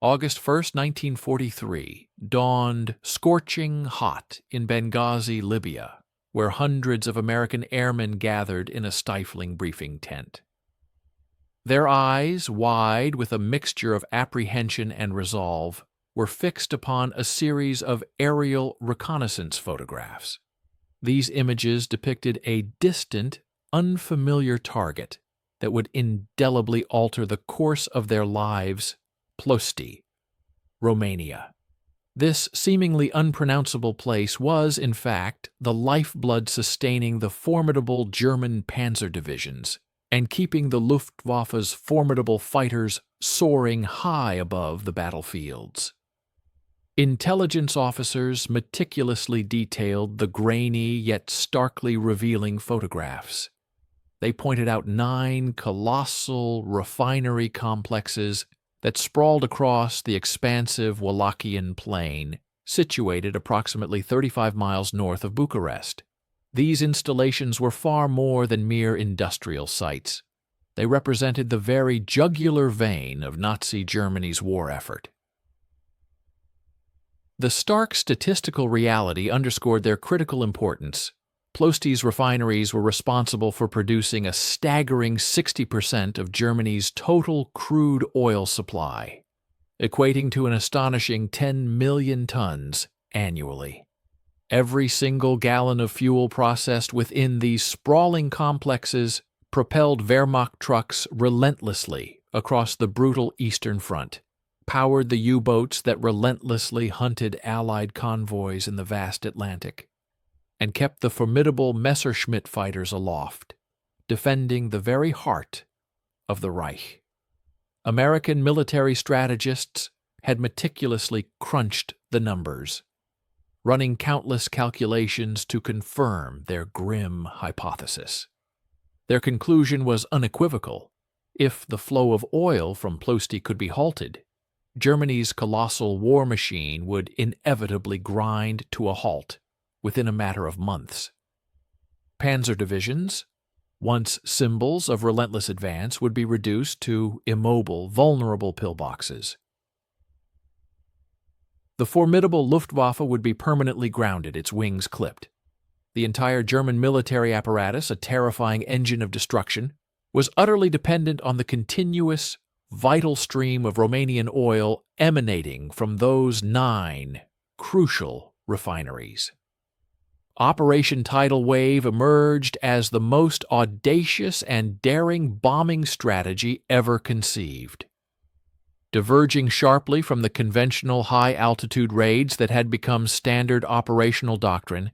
August 1st, 1943, dawned scorching hot in Benghazi, Libya, where hundreds of American airmen gathered in a stifling briefing tent. Their eyes, wide with a mixture of apprehension and resolve, were fixed upon a series of aerial reconnaissance photographs. These images depicted a distant, unfamiliar target that would indelibly alter the course of their lives: Ploiești, Romania. This seemingly unpronounceable place was, in fact, the lifeblood sustaining the formidable German panzer divisions and keeping the Luftwaffe's formidable fighters soaring high above the battlefields. Intelligence officers meticulously detailed the grainy yet starkly revealing photographs. They pointed out 9 colossal refinery complexes that sprawled across the expansive Wallachian plain, situated approximately 35 miles north of Bucharest. These installations were far more than mere industrial sites. They represented the very jugular vein of Nazi Germany's war effort. The stark statistical reality underscored their critical importance. Ploiești's refineries were responsible for producing a staggering 60% of Germany's total crude oil supply, equating to an astonishing 10 million tons annually. Every single gallon of fuel processed within these sprawling complexes propelled Wehrmacht trucks relentlessly across the brutal Eastern Front, powered the U-boats that relentlessly hunted Allied convoys in the vast Atlantic, and kept the formidable Messerschmitt fighters aloft, defending the very heart of the Reich. American military strategists had meticulously crunched the numbers, running countless calculations to confirm their grim hypothesis. Their conclusion was unequivocal. If the flow of oil from Ploiești could be halted, Germany's colossal war machine would inevitably grind to a halt within a matter of months. Panzer divisions, once symbols of relentless advance, would be reduced to immobile, vulnerable pillboxes. The formidable Luftwaffe would be permanently grounded, its wings clipped. The entire German military apparatus, a terrifying engine of destruction, was utterly dependent on the continuous, vital stream of Romanian oil emanating from those 9 crucial refineries. Operation Tidal Wave emerged as the most audacious and daring bombing strategy ever conceived. Diverging sharply from the conventional high-altitude raids that had become standard operational doctrine,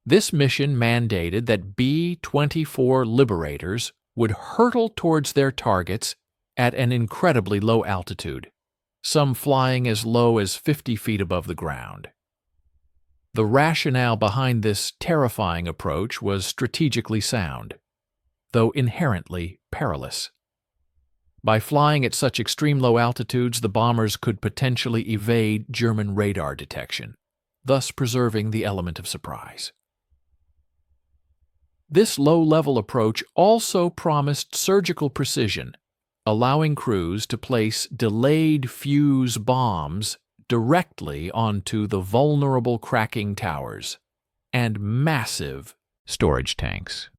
this mission mandated that B-24 liberators would hurtle towards their targets at an incredibly low altitude, some flying as low as 50 feet above the ground. The rationale behind this terrifying approach was strategically sound, though inherently perilous. By flying at such extreme low altitudes, the bombers could potentially evade German radar detection, thus preserving the element of surprise. This low-level approach also promised surgical precision, allowing crews to place delayed fuse bombs directly onto the vulnerable cracking towers and massive storage tanks.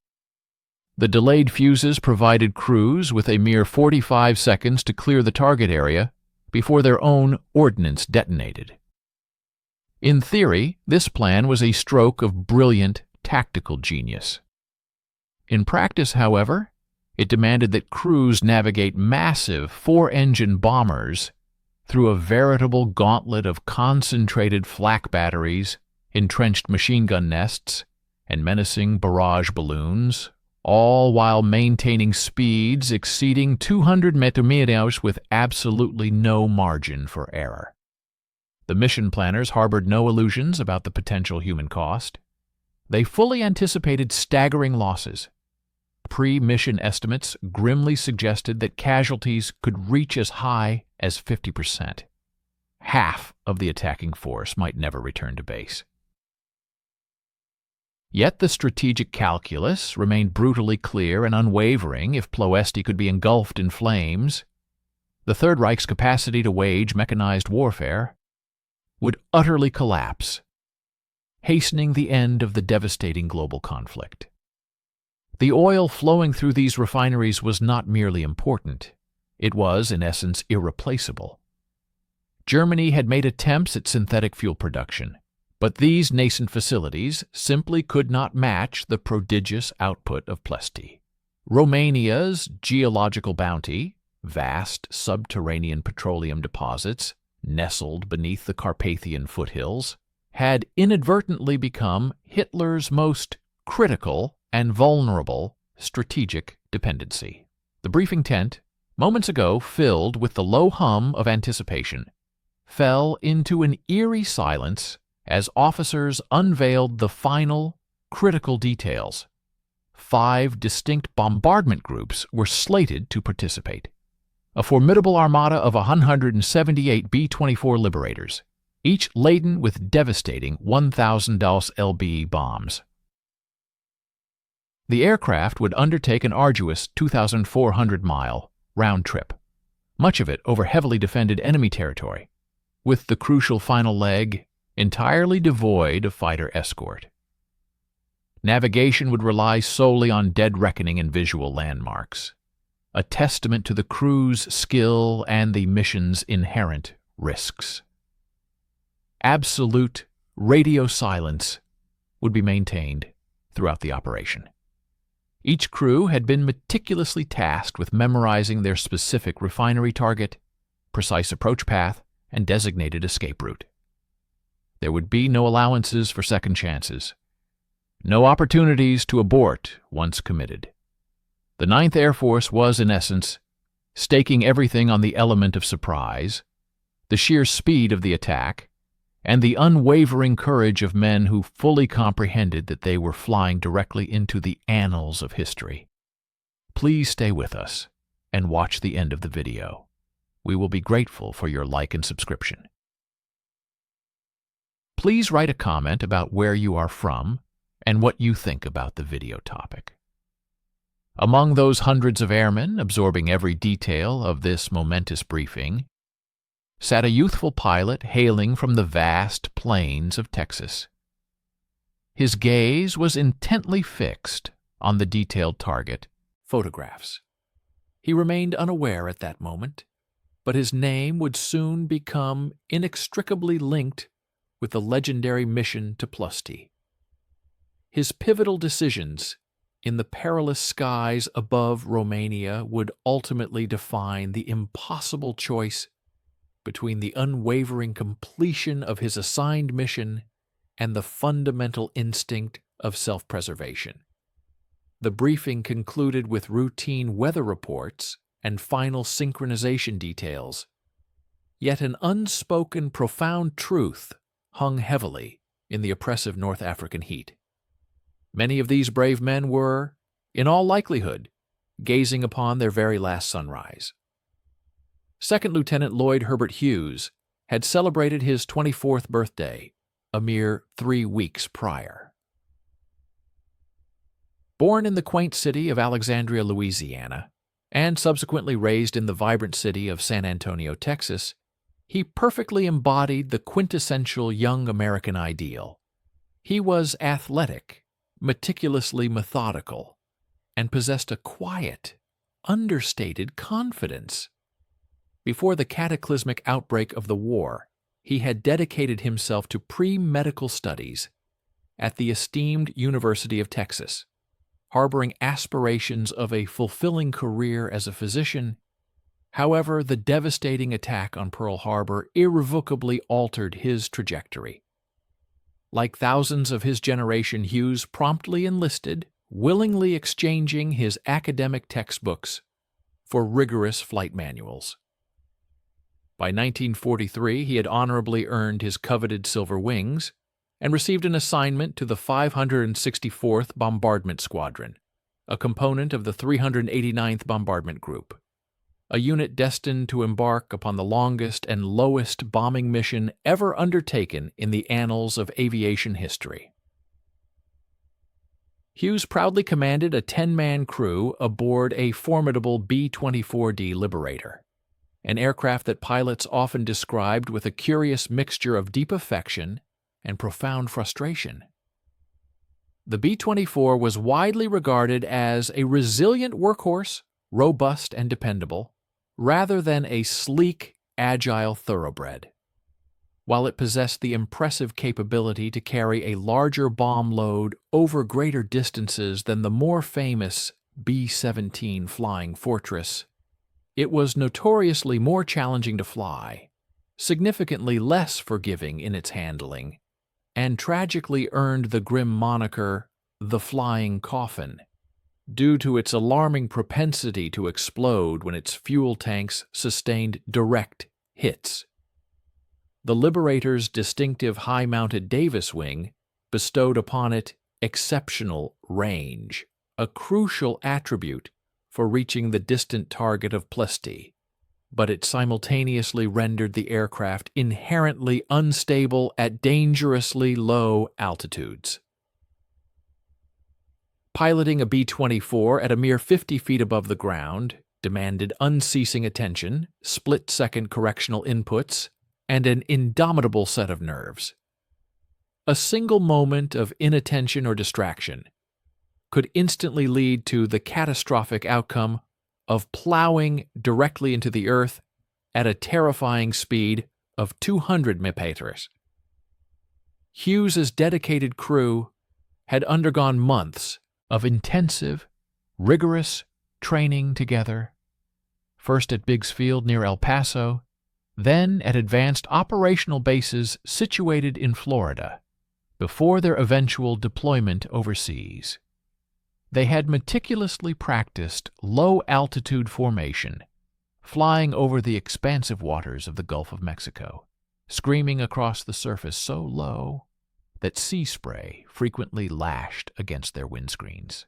The delayed fuses provided crews with a mere 45 seconds to clear the target area before their own ordnance detonated. In theory, this plan was a stroke of brilliant tactical genius. In practice, however, it demanded that crews navigate massive 4-engine bombers through a veritable gauntlet of concentrated flak batteries, entrenched machine gun nests, and menacing barrage balloons, all while maintaining speeds exceeding 200 meters with absolutely no margin for error. The mission planners harbored no illusions about the potential human cost. They fully anticipated staggering losses. Pre-mission estimates grimly suggested that casualties could reach as high as 50%. Half of the attacking force might never return to base. Yet the strategic calculus remained brutally clear and unwavering. If Ploiești could be engulfed in flames, the Third Reich's capacity to wage mechanized warfare would utterly collapse, hastening the end of the devastating global conflict. The oil flowing through these refineries was not merely important, it was, in essence, irreplaceable. Germany had made attempts at synthetic fuel production, but these nascent facilities simply could not match the prodigious output of Ploiești. Romania's geological bounty, vast subterranean petroleum deposits nestled beneath the Carpathian foothills, had inadvertently become Hitler's most critical and vulnerable strategic dependency. The briefing tent, moments ago filled with the low hum of anticipation, fell into an eerie silence as officers unveiled the final, critical details. 5 distinct bombardment groups were slated to participate. A formidable armada of 178 B-24 Liberators, each laden with devastating 1,000 DAUS LB bombs. The aircraft would undertake an arduous 2,400-mile round trip, much of it over heavily defended enemy territory, with the crucial final leg entirely devoid of fighter escort. Navigation would rely solely on dead reckoning and visual landmarks, a testament to the crew's skill and the mission's inherent risks. Absolute radio silence would be maintained throughout the operation. Each crew had been meticulously tasked with memorizing their specific refinery target, precise approach path, and designated escape route. There would be no allowances for second chances, no opportunities to abort once committed. The 9th Air Force was, in essence, staking everything on the element of surprise, the sheer speed of the attack, and the unwavering courage of men who fully comprehended that they were flying directly into the annals of history. Please stay with us and watch the end of the video. We will be grateful for your like and subscription. Please write a comment about where you are from and what you think about the video topic. Among those hundreds of airmen absorbing every detail of this momentous briefing sat a youthful pilot hailing from the vast plains of Texas. His gaze was intently fixed on the detailed target photographs. He remained unaware at that moment, but his name would soon become inextricably linked with the legendary mission to Ploiești. His pivotal decisions in the perilous skies above Romania would ultimately define the impossible choice between the unwavering completion of his assigned mission and the fundamental instinct of self-preservation. The briefing concluded with routine weather reports and final synchronization details, yet an unspoken profound truth hung heavily in the oppressive North African heat. Many of these brave men were, in all likelihood, gazing upon their very last sunrise. Second Lieutenant Lloyd Herbert Hughes had celebrated his 24th birthday a mere 3 weeks prior. Born in the quaint city of Alexandria, Louisiana, and subsequently raised in the vibrant city of San Antonio, Texas, he perfectly embodied the quintessential young American ideal. He was athletic, meticulously methodical, and possessed a quiet, understated confidence. Before the cataclysmic outbreak of the war, he had dedicated himself to pre-medical studies at the esteemed University of Texas, harboring aspirations of a fulfilling career as a physician. However, the devastating attack on Pearl Harbor irrevocably altered his trajectory. Like thousands of his generation, Hughes promptly enlisted, willingly exchanging his academic textbooks for rigorous flight manuals. By 1943, he had honorably earned his coveted Silver Wings and received an assignment to the 564th Bombardment Squadron, a component of the 389th Bombardment Group, a unit destined to embark upon the longest and lowest bombing mission ever undertaken in the annals of aviation history. Hughes proudly commanded a 10-man crew aboard a formidable B-24D Liberator. an aircraft that pilots often described with a curious mixture of deep affection and profound frustration. The B-24 was widely regarded as a resilient workhorse, robust and dependable, rather than a sleek, agile thoroughbred. While it possessed the impressive capability to carry a larger bomb load over greater distances than the more famous B-17 Flying Fortress, it was notoriously more challenging to fly, significantly less forgiving in its handling, and tragically earned the grim moniker the Flying Coffin, due to its alarming propensity to explode when its fuel tanks sustained direct hits. The Liberator's distinctive high-mounted Davis wing bestowed upon it exceptional range, a crucial attribute for reaching the distant target of Ploiești, but it simultaneously rendered the aircraft inherently unstable at dangerously low altitudes. Piloting a B-24 at a mere 50 feet above the ground demanded unceasing attention, split-second correctional inputs, and an indomitable set of nerves. A single moment of inattention or distraction could instantly lead to the catastrophic outcome of plowing directly into the earth at a terrifying speed of 200 mph. Hughes's dedicated crew had undergone months of intensive, rigorous training together, first at Biggs Field near El Paso, then at advanced operational bases situated in Florida, before their eventual deployment overseas. They had meticulously practiced low-altitude formation, flying over the expansive waters of the Gulf of Mexico, screaming across the surface so low that sea spray frequently lashed against their windscreens.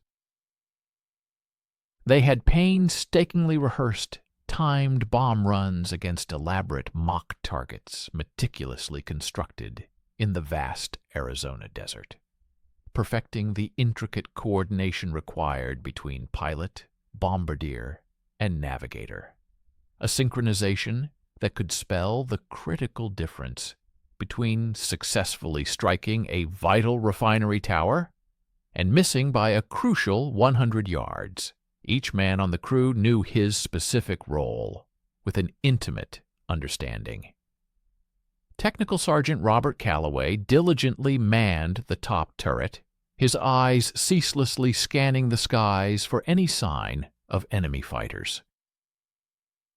They had painstakingly rehearsed timed bomb runs against elaborate mock targets meticulously constructed in the vast Arizona desert, perfecting the intricate coordination required between pilot, bombardier, and navigator, a synchronization that could spell the critical difference between successfully striking a vital refinery tower and missing by a crucial 100 yards. Each man on the crew knew his specific role with an intimate understanding. Technical Sergeant Robert Calloway diligently manned the top turret, his eyes ceaselessly scanning the skies for any sign of enemy fighters.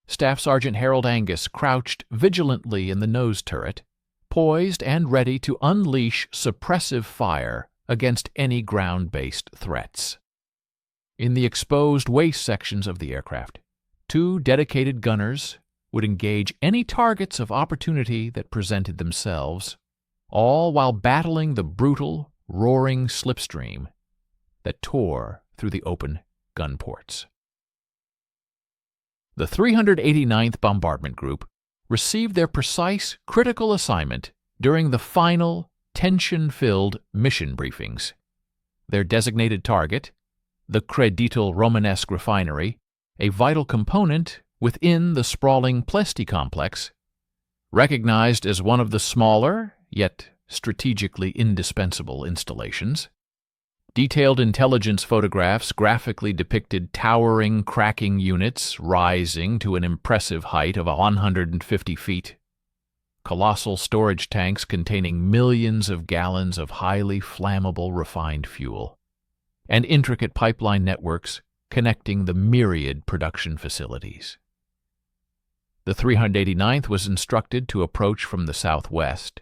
Staff Sergeant Harold Angus crouched vigilantly in the nose turret, poised and ready to unleash suppressive fire against any ground-based threats. In the exposed waist sections of the aircraft, 2 dedicated gunners would engage any targets of opportunity that presented themselves, all while battling the brutal, roaring slipstream that tore through the open gun ports. The 389th Bombardment Group received their precise, critical assignment during the final, tension-filled mission briefings. Their designated target, the Tidal Romanesque Refinery, a vital component within the sprawling Ploiești complex, recognized as one of the smaller, yet strategically indispensable installations. Detailed intelligence photographs graphically depicted towering, cracking units rising to an impressive height of 150 feet, colossal storage tanks containing millions of gallons of highly flammable refined fuel, and intricate pipeline networks connecting the myriad production facilities. The 389th was instructed to approach from the southwest,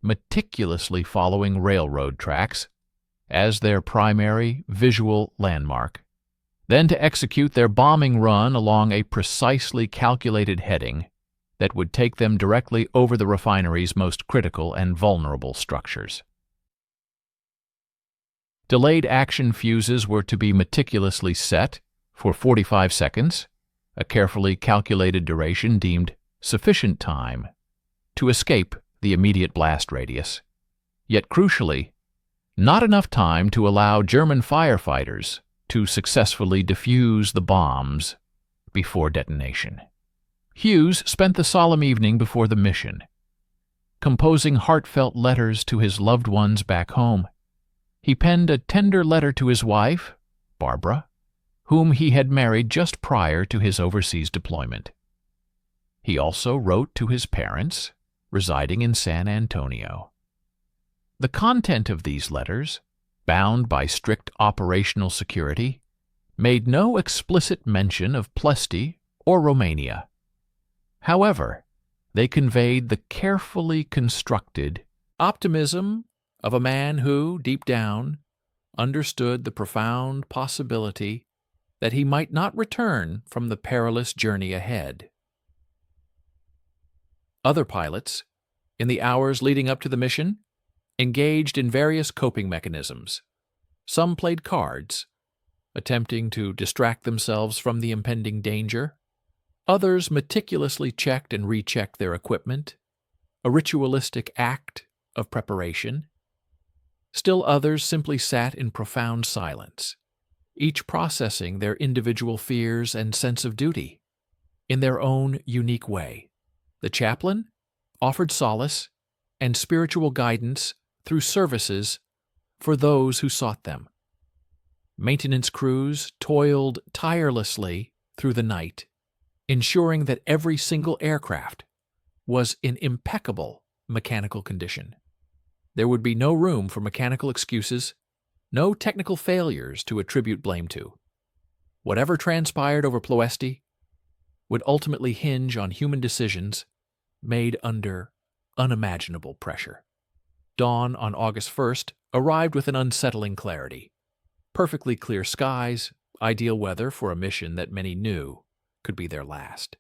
meticulously following railroad tracks as their primary visual landmark, then to execute their bombing run along a precisely calculated heading that would take them directly over the refinery's most critical and vulnerable structures. Delayed action fuses were to be meticulously set for 45 seconds, a carefully calculated duration deemed sufficient time to escape the immediate blast radius, yet crucially, not enough time to allow German firefighters to successfully defuse the bombs before detonation. Hughes spent the solemn evening before the mission, composing heartfelt letters to his loved ones back home. He penned a tender letter to his wife, Barbara, whom he had married just prior to his overseas deployment. He also wrote to his parents, residing in San Antonio. The content of these letters, bound by strict operational security, made no explicit mention of Ploiești or Romania. However, they conveyed the carefully constructed optimism of a man who, deep down, understood the profound possibility that he might not return from the perilous journey ahead. Other pilots, in the hours leading up to the mission, engaged in various coping mechanisms. Some played cards, attempting to distract themselves from the impending danger. Others meticulously checked and rechecked their equipment, a ritualistic act of preparation. Still others simply sat in profound silence, each processing their individual fears and sense of duty in their own unique way. The chaplain offered solace and spiritual guidance through services for those who sought them. Maintenance crews toiled tirelessly through the night, ensuring that every single aircraft was in impeccable mechanical condition. There would be no room for mechanical excuses, no technical failures to attribute blame to. Whatever transpired over Ploiești would ultimately hinge on human decisions made under unimaginable pressure. Dawn on August 1st arrived with an unsettling clarity. Perfectly clear skies, ideal weather for a mission that many knew could be their last.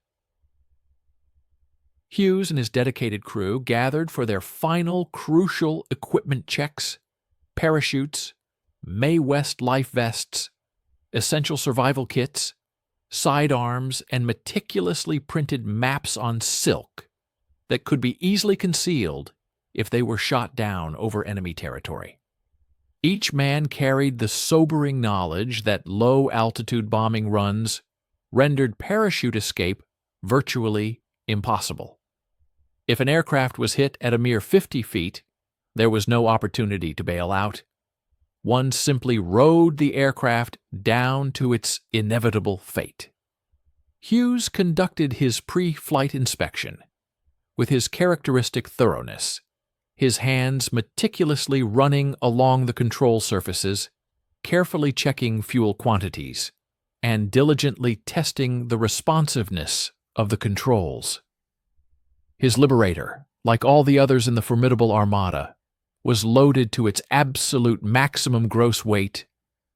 Hughes and his dedicated crew gathered for their final crucial equipment checks, parachutes, Mae West life vests, essential survival kits, sidearms, and meticulously printed maps on silk that could be easily concealed if they were shot down over enemy territory. Each man carried the sobering knowledge that low-altitude bombing runs rendered parachute escape virtually impossible. If an aircraft was hit at a mere 50 feet, there was no opportunity to bail out. One simply rode the aircraft down to its inevitable fate. Hughes conducted his pre-flight inspection with his characteristic thoroughness, his hands meticulously running along the control surfaces, carefully checking fuel quantities, and diligently testing the responsiveness of the controls. His Liberator, like all the others in the formidable armada, was loaded to its absolute maximum gross weight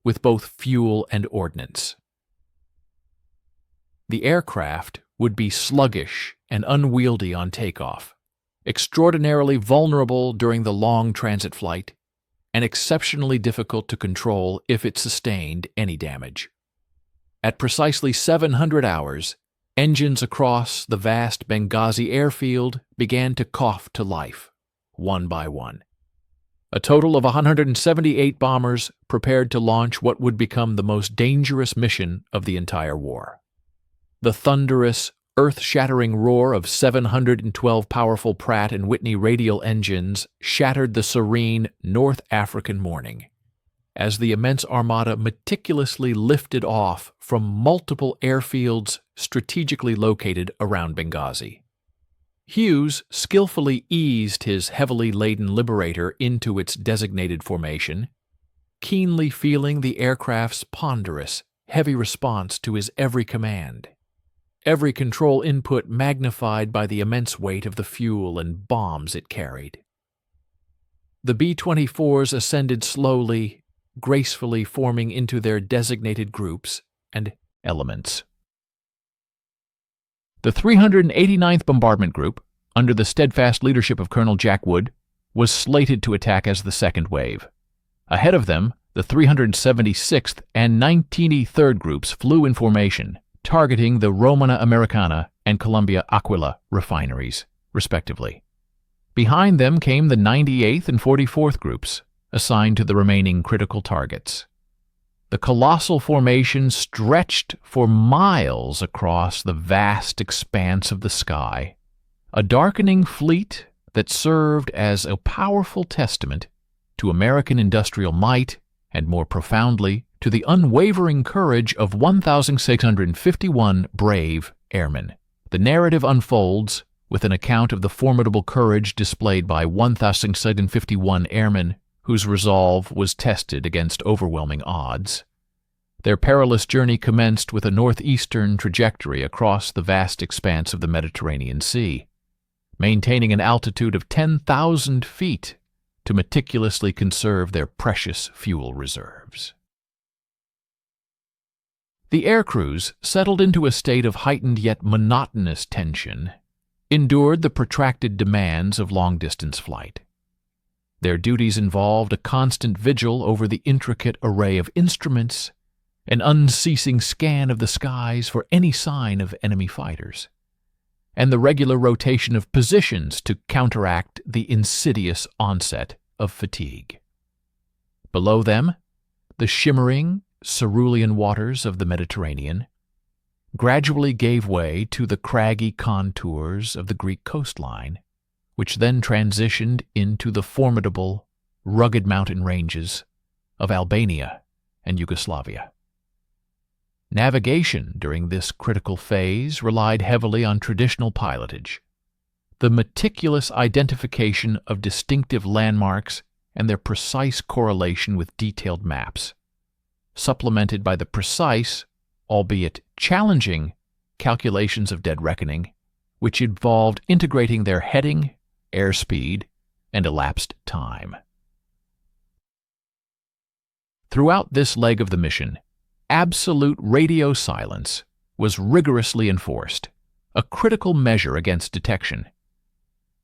with both fuel and ordnance. The aircraft would be sluggish and unwieldy on takeoff, extraordinarily vulnerable during the long transit flight, and exceptionally difficult to control if it sustained any damage. At precisely 700 hours, engines across the vast Benghazi airfield began to cough to life, one by one. A total of 178 bombers prepared to launch what would become the most dangerous mission of the entire war. The thunderous, earth-shattering roar of 712 powerful Pratt & Whitney radial engines shattered the serene North African morning, as the immense armada meticulously lifted off from multiple airfields strategically located around Benghazi. Hughes skillfully eased his heavily laden Liberator into its designated formation, keenly feeling the aircraft's ponderous, heavy response to his every command, every control input magnified by the immense weight of the fuel and bombs it carried. The B-24s ascended slowly, gracefully forming into their designated groups and elements. The 389th Bombardment Group, under the steadfast leadership of Colonel Jack Wood, was slated to attack as the second wave. Ahead of them, the 376th and 93rd Groups flew in formation, targeting the Romana Americana and Columbia Aquila refineries, respectively. Behind them came the 98th and 44th Groups, assigned to the remaining critical targets. The The colossal formation stretched for miles across the vast expanse of the sky, a darkening fleet that served as a powerful testament to American industrial might and, more profoundly, to the unwavering courage of 1,651 brave airmen. The narrative unfolds with an account of the formidable courage displayed by 1,651 airmen whose resolve was tested against overwhelming odds. Their perilous journey commenced with a northeastern trajectory across the vast expanse of the Mediterranean Sea, maintaining an altitude of 10,000 feet to meticulously conserve their precious fuel reserves. The air crews, settled into a state of heightened yet monotonous tension, endured the protracted demands of long-distance flight. Their duties involved a constant vigil over the intricate array of instruments, an unceasing scan of the skies for any sign of enemy fighters, and the regular rotation of positions to counteract the insidious onset of fatigue. Below them, the shimmering, cerulean waters of the Mediterranean gradually gave way to the craggy contours of the Greek coastline, which then transitioned into the formidable, rugged mountain ranges of Albania and Yugoslavia. Navigation during this critical phase relied heavily on traditional pilotage, the meticulous identification of distinctive landmarks and their precise correlation with detailed maps, supplemented by the precise, albeit challenging, calculations of dead reckoning, which involved integrating their heading, airspeed, and elapsed time. Throughout this leg of the mission, absolute radio silence was rigorously enforced, a critical measure against detection.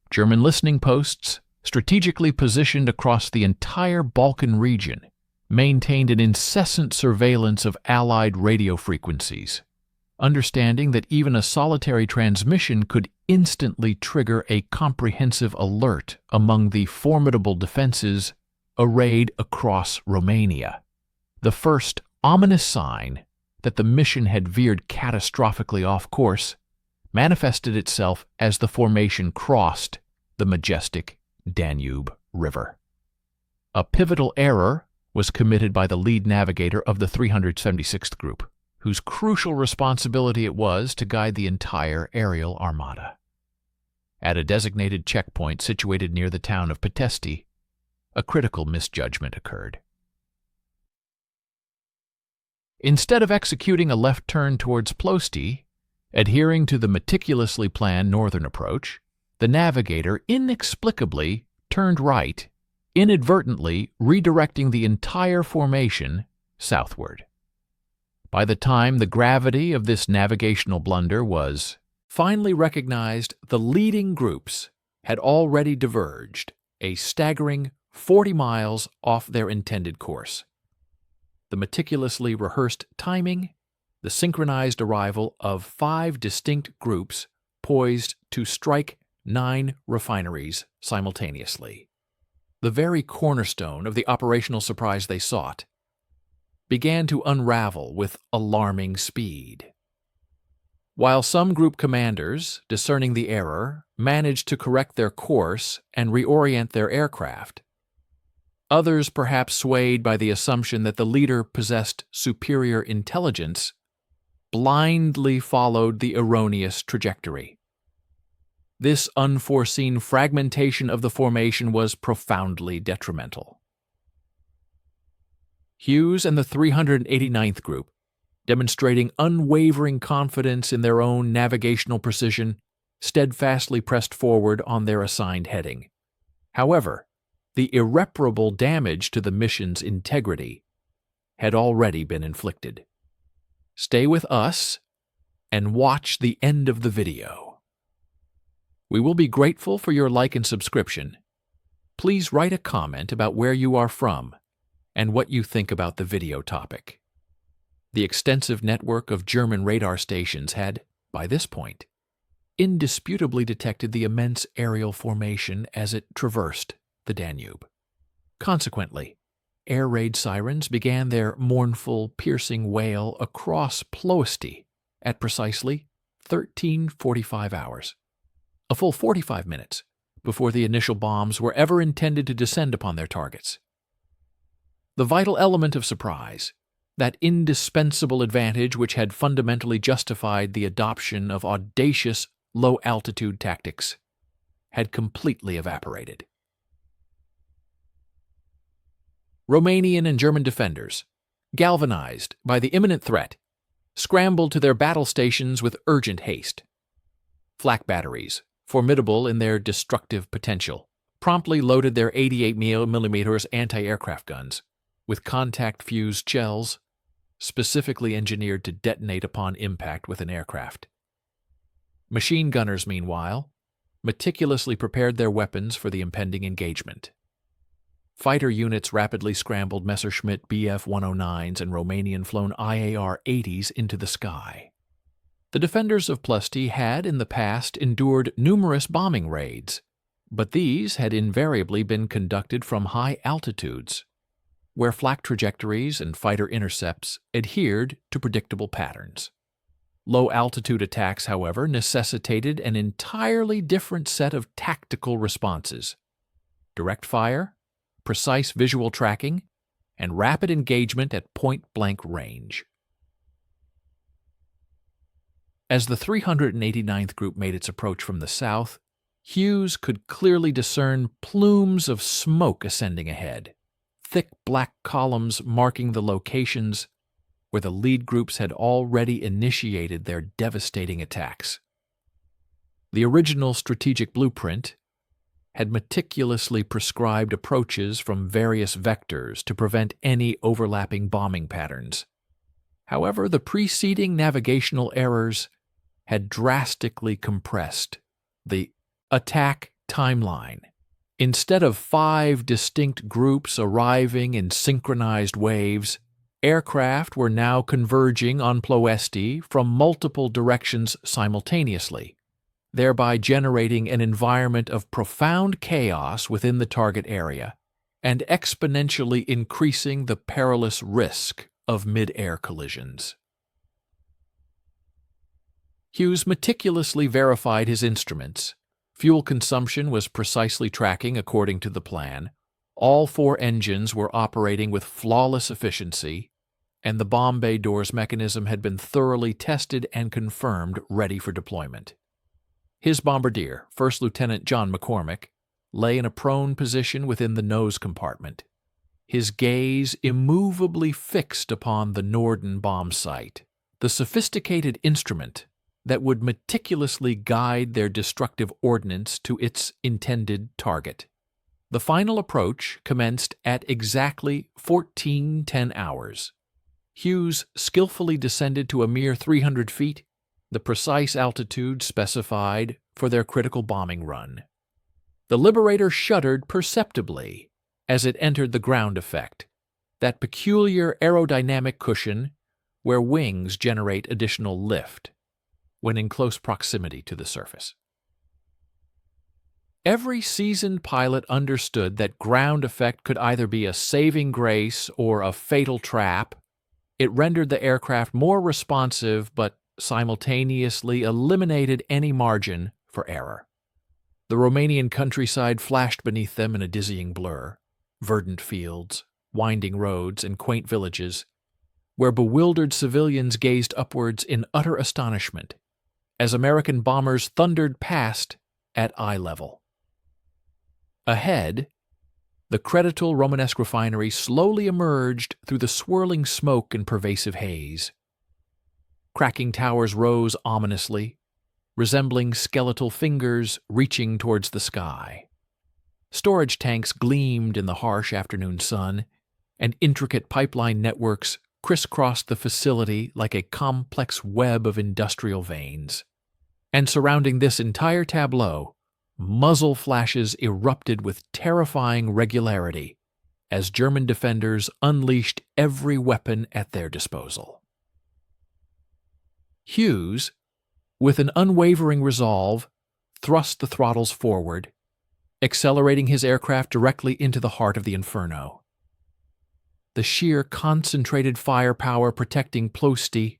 German listening posts, strategically positioned across the entire Balkan region, maintained an incessant surveillance of Allied radio frequencies, understanding that even a solitary transmission could instantly trigger a comprehensive alert among the formidable defenses arrayed across Romania. The first ominous sign that the mission had veered catastrophically off course manifested itself as the formation crossed the majestic Danube River. A pivotal error was committed by the lead navigator of the 376th Group, whose crucial responsibility it was to guide the entire aerial armada. At a designated checkpoint situated near the town of Ploiești, a critical misjudgment occurred. Instead of executing a left turn towards Ploiești, adhering to the meticulously planned northern approach, the navigator inexplicably turned right, inadvertently redirecting the entire formation southward. By the time the gravity of this navigational blunder was finally recognized, the leading groups had already diverged a staggering 40 miles off their intended course. The meticulously rehearsed timing, the synchronized arrival of 5 distinct groups poised to strike 9 refineries simultaneously, the very cornerstone of the operational surprise they sought, began to unravel with alarming speed. While some group commanders, discerning the error, managed to correct their course and reorient their aircraft, others, perhaps swayed by the assumption that the leader possessed superior intelligence, blindly followed the erroneous trajectory. This unforeseen fragmentation of the formation was profoundly detrimental. Hughes and the 389th Group, demonstrating unwavering confidence in their own navigational precision, steadfastly pressed forward on their assigned heading. However, the irreparable damage to the mission's integrity had already been inflicted. Stay with us and watch the end of the video. We will be grateful for your like and subscription. Please write a comment about where you are from and what you think about the video topic. The extensive network of German radar stations had, by this point, indisputably detected the immense aerial formation as it traversed the Danube. Consequently, air raid sirens began their mournful, piercing wail across Ploiești at precisely 13:45 hours, a full 45 minutes before the initial bombs were ever intended to descend upon their targets. The vital element of surprise, that indispensable advantage which had fundamentally justified the adoption of audacious low-altitude tactics, had completely evaporated. Romanian and German defenders, galvanized by the imminent threat, scrambled to their battle stations with urgent haste. Flak batteries, formidable in their destructive potential, promptly loaded their 88mm anti-aircraft guns with contact-fused shells specifically engineered to detonate upon impact with an aircraft. Machine gunners, meanwhile, meticulously prepared their weapons for the impending engagement. Fighter units rapidly scrambled Messerschmitt Bf-109s and Romanian-flown IAR-80s into the sky. The defenders of Ploiești had, in the past, endured numerous bombing raids, but these had invariably been conducted from high altitudes, where flak trajectories and fighter intercepts adhered to predictable patterns. Low-altitude attacks, however, necessitated an entirely different set of tactical responses: direct fire, precise visual tracking, and rapid engagement at point-blank range. As the 389th Group made its approach from the south, Hughes could clearly discern plumes of smoke ascending ahead, thick black columns marking the locations where the lead groups had already initiated their devastating attacks. The original strategic blueprint had meticulously prescribed approaches from various vectors to prevent any overlapping bombing patterns. However, the preceding navigational errors had drastically compressed the attack timeline. Instead of 5 distinct groups arriving in synchronized waves, aircraft were now converging on Ploiești from multiple directions simultaneously, thereby generating an environment of profound chaos within the target area and exponentially increasing the perilous risk of mid-air collisions. Hughes meticulously verified his instruments. Fuel consumption was precisely tracking according to the plan. All 4 engines were operating with flawless efficiency, and the bomb bay doors mechanism had been thoroughly tested and confirmed ready for deployment. His bombardier, First Lieutenant John McCormick, lay in a prone position within the nose compartment, his gaze immovably fixed upon the Norden bomb site, the sophisticated instrument that would meticulously guide their destructive ordnance to its intended target. The final approach commenced at exactly 14:10 hours. Hughes skillfully descended to a mere 300 feet, the precise altitude specified for their critical bombing run. The Liberator shuddered perceptibly as it entered the ground effect, that peculiar aerodynamic cushion where wings generate additional lift when in close proximity to the surface. Every seasoned pilot understood that ground effect could either be a saving grace or a fatal trap. It rendered the aircraft more responsive but simultaneously eliminated any margin for error. The Romanian countryside flashed beneath them in a dizzying blur: verdant fields, winding roads, and quaint villages, where bewildered civilians gazed upwards in utter astonishment as American bombers thundered past at eye level. Ahead, the credital Romanesque refinery slowly emerged through the swirling smoke and pervasive haze. Cracking towers rose ominously, resembling skeletal fingers reaching towards the sky. Storage tanks gleamed in the harsh afternoon sun, and intricate pipeline networks crisscrossed the facility like a complex web of industrial veins. And surrounding this entire tableau, muzzle flashes erupted with terrifying regularity as German defenders unleashed every weapon at their disposal. Hughes, with an unwavering resolve, thrust the throttles forward, accelerating his aircraft directly into the heart of the inferno. the sheer concentrated firepower protecting Ploiești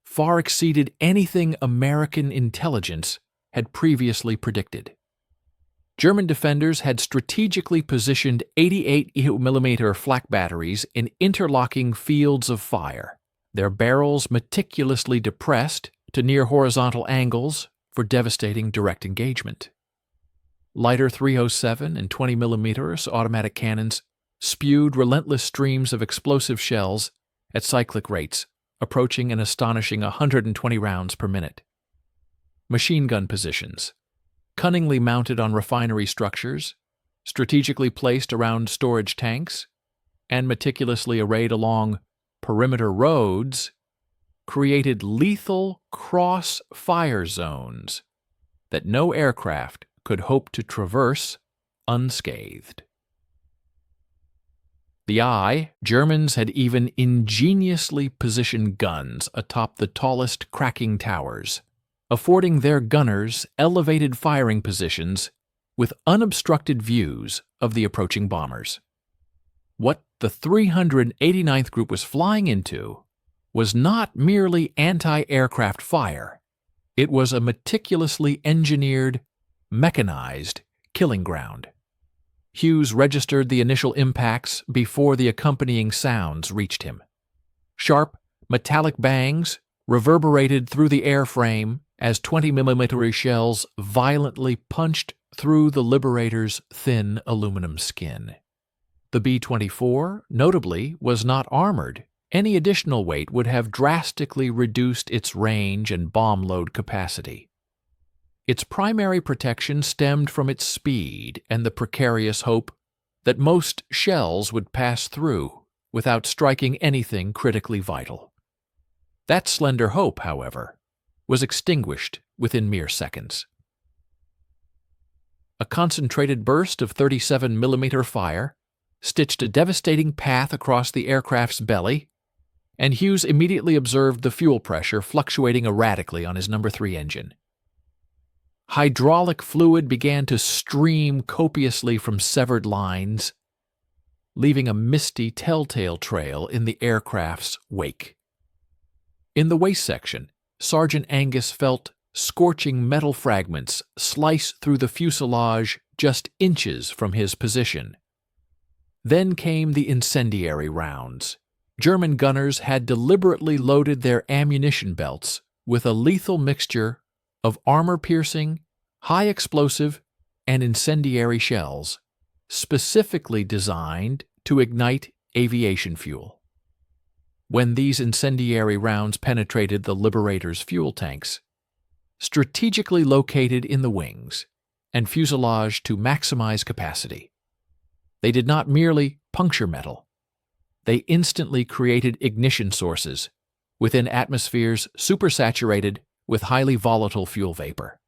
far exceeded anything American intelligence had previously predicted. German defenders had strategically positioned 88mm flak batteries in interlocking fields of fire, their barrels meticulously depressed to near horizontal angles for devastating direct engagement. Lighter 307 and 20mm automatic cannons spewed relentless streams of explosive shells at cyclic rates, approaching an astonishing 120 rounds per minute. Machine gun positions, cunningly mounted on refinery structures, strategically placed around storage tanks, and meticulously arrayed along perimeter roads, created lethal cross-fire zones that no aircraft could hope to traverse unscathed. The eye, Germans had even ingeniously positioned guns atop the tallest cracking towers, affording their gunners elevated firing positions with unobstructed views of the approaching bombers. What the 389th Group was flying into was not merely anti-aircraft fire. It was a meticulously engineered, mechanized killing ground. Hughes registered the initial impacts before the accompanying sounds reached him. Sharp, metallic bangs reverberated through the airframe as 20mm shells violently punched through the Liberator's thin aluminum skin. The B-24, notably, was not armored. Any additional weight would have drastically reduced its range and bomb load capacity. Its primary protection stemmed from its speed and the precarious hope that most shells would pass through without striking anything critically vital. That slender hope, however, was extinguished within mere seconds. A concentrated burst of 37mm fire stitched a devastating path across the aircraft's belly, and Hughes immediately observed the fuel pressure fluctuating erratically on his No. 3 engine. Hydraulic fluid began to stream copiously from severed lines, leaving a misty telltale trail in the aircraft's wake. In the waist section, Sergeant Angus felt scorching metal fragments slice through the fuselage just inches from his position. Then came the incendiary rounds. German gunners had deliberately loaded their ammunition belts with a lethal mixture of armor-piercing, high-explosive, and incendiary shells, specifically designed to ignite aviation fuel. When these incendiary rounds penetrated the Liberator's fuel tanks, strategically located in the wings and fuselage to maximize capacity, they did not merely puncture metal. They instantly created ignition sources within atmospheres supersaturated with highly volatile fuel vapor.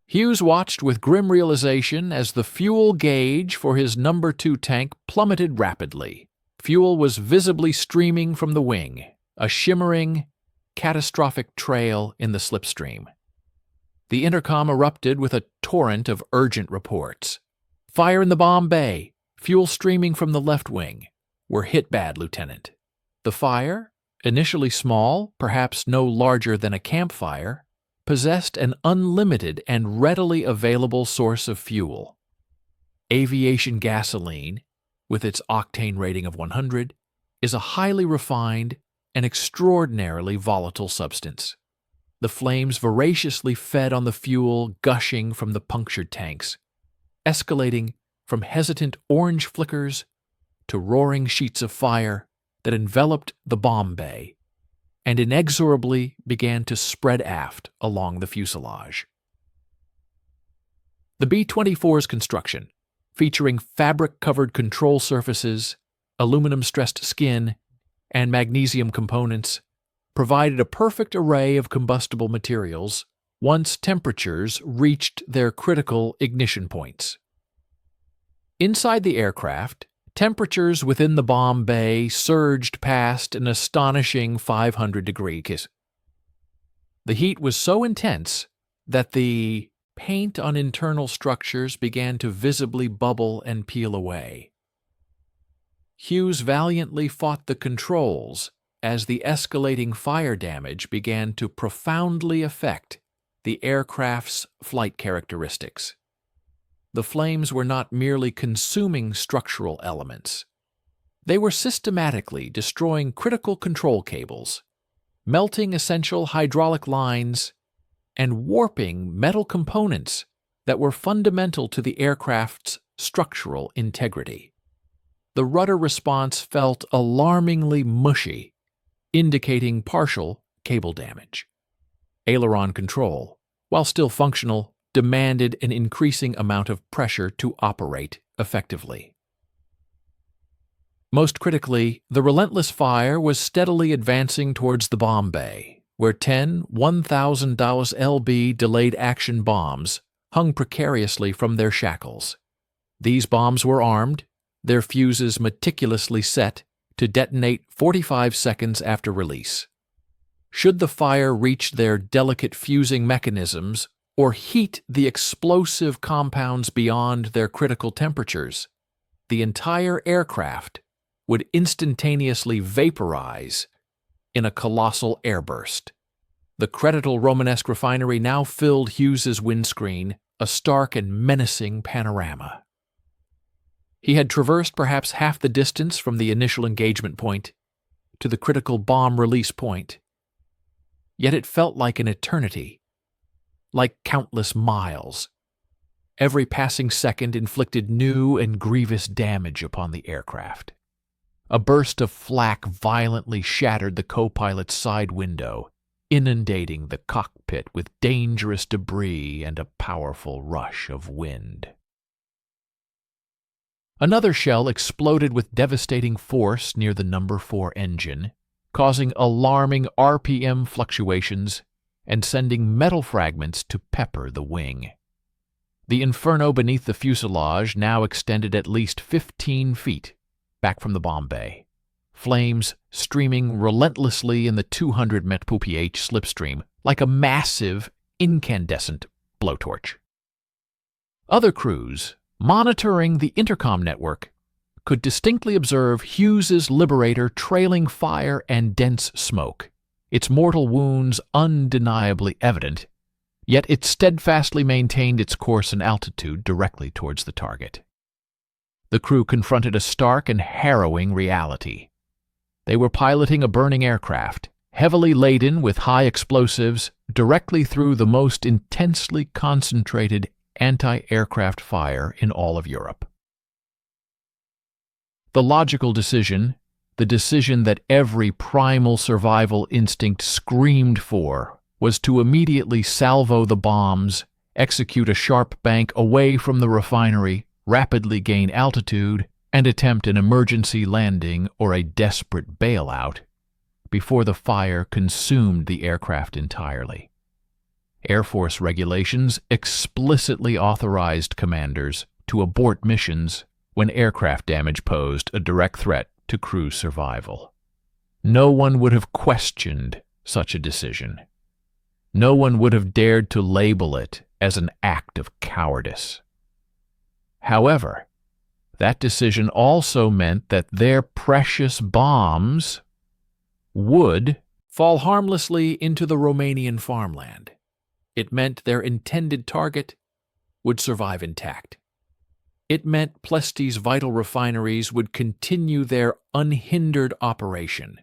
Hughes watched with grim realization as the fuel gauge for his No. 2 tank plummeted rapidly. Fuel was visibly streaming from the wing, a shimmering, catastrophic trail in the slipstream. The intercom erupted with a torrent of urgent reports. "Fire in the bomb bay! Fuel streaming from the left wing. We're hit bad, Lieutenant." The fire, initially small, perhaps no larger than a campfire, possessed an unlimited and readily available source of fuel. Aviation gasoline, with its octane rating of 100, is a highly refined and extraordinarily volatile substance. The flames voraciously fed on the fuel gushing from the punctured tanks, escalating from hesitant orange flickers to roaring sheets of fire that enveloped the bomb bay and inexorably began to spread aft along the fuselage. The B-24's construction, featuring fabric-covered control surfaces, aluminum-stressed skin, and magnesium components, provided a perfect array of combustible materials once temperatures reached their critical ignition points. Inside the aircraft, temperatures within the bomb bay surged past an astonishing 500 degrees. The heat was so intense that the paint on internal structures began to visibly bubble and peel away. Hughes valiantly fought the controls as the escalating fire damage began to profoundly affect the aircraft's flight characteristics. The flames were not merely consuming structural elements. They were systematically destroying critical control cables, melting essential hydraulic lines, and warping metal components that were fundamental to the aircraft's structural integrity. The rudder response felt alarmingly mushy, indicating partial cable damage. Aileron control, while still functional, demanded an increasing amount of pressure to operate effectively. Most critically, the relentless fire was steadily advancing towards the bomb bay, where 10 1,000 lb delayed action bombs hung precariously from their shackles. These bombs were armed, their fuses meticulously set to detonate 45 seconds after release. Should the fire reach their delicate fusing mechanisms or heat the explosive compounds beyond their critical temperatures, the entire aircraft would instantaneously vaporize in a colossal airburst. The creditable Romanesque refinery now filled Hughes's windscreen, a stark and menacing panorama. He had traversed perhaps half the distance from the initial engagement point to the critical bomb release point. Yet it felt like an eternity, like countless miles. Every passing second inflicted new and grievous damage upon the aircraft. A burst of flak violently shattered the co-pilot's side window, inundating the cockpit with dangerous debris and a powerful rush of wind. Another shell exploded with devastating force near the No. 4 engine, causing alarming RPM fluctuations and sending metal fragments to pepper the wing. The inferno beneath the fuselage now extended at least 15 feet back from the bomb bay, flames streaming relentlessly in the 200 mph slipstream like a massive, incandescent blowtorch. Other crews, monitoring the intercom network, could distinctly observe Hughes's Liberator trailing fire and dense smoke, its mortal wounds undeniably evident, yet it steadfastly maintained its course and altitude directly towards the target. The crew confronted a stark and harrowing reality. They were piloting a burning aircraft, heavily laden with high explosives, directly through the most intensely concentrated anti-aircraft fire in all of Europe. The logical decision, the decision that every primal survival instinct screamed for, was to immediately salvo the bombs, execute a sharp bank away from the refinery, rapidly gain altitude, and attempt an emergency landing or a desperate bailout before the fire consumed the aircraft entirely. Air Force regulations explicitly authorized commanders to abort missions when aircraft damage posed a direct threat to crew survival. No one would have questioned such a decision. No one would have dared to label it as an act of cowardice. However, that decision also meant that their precious bombs would fall harmlessly into the Romanian farmland. It meant their intended target would survive intact. It meant Ploiești's vital refineries would continue their unhindered operation,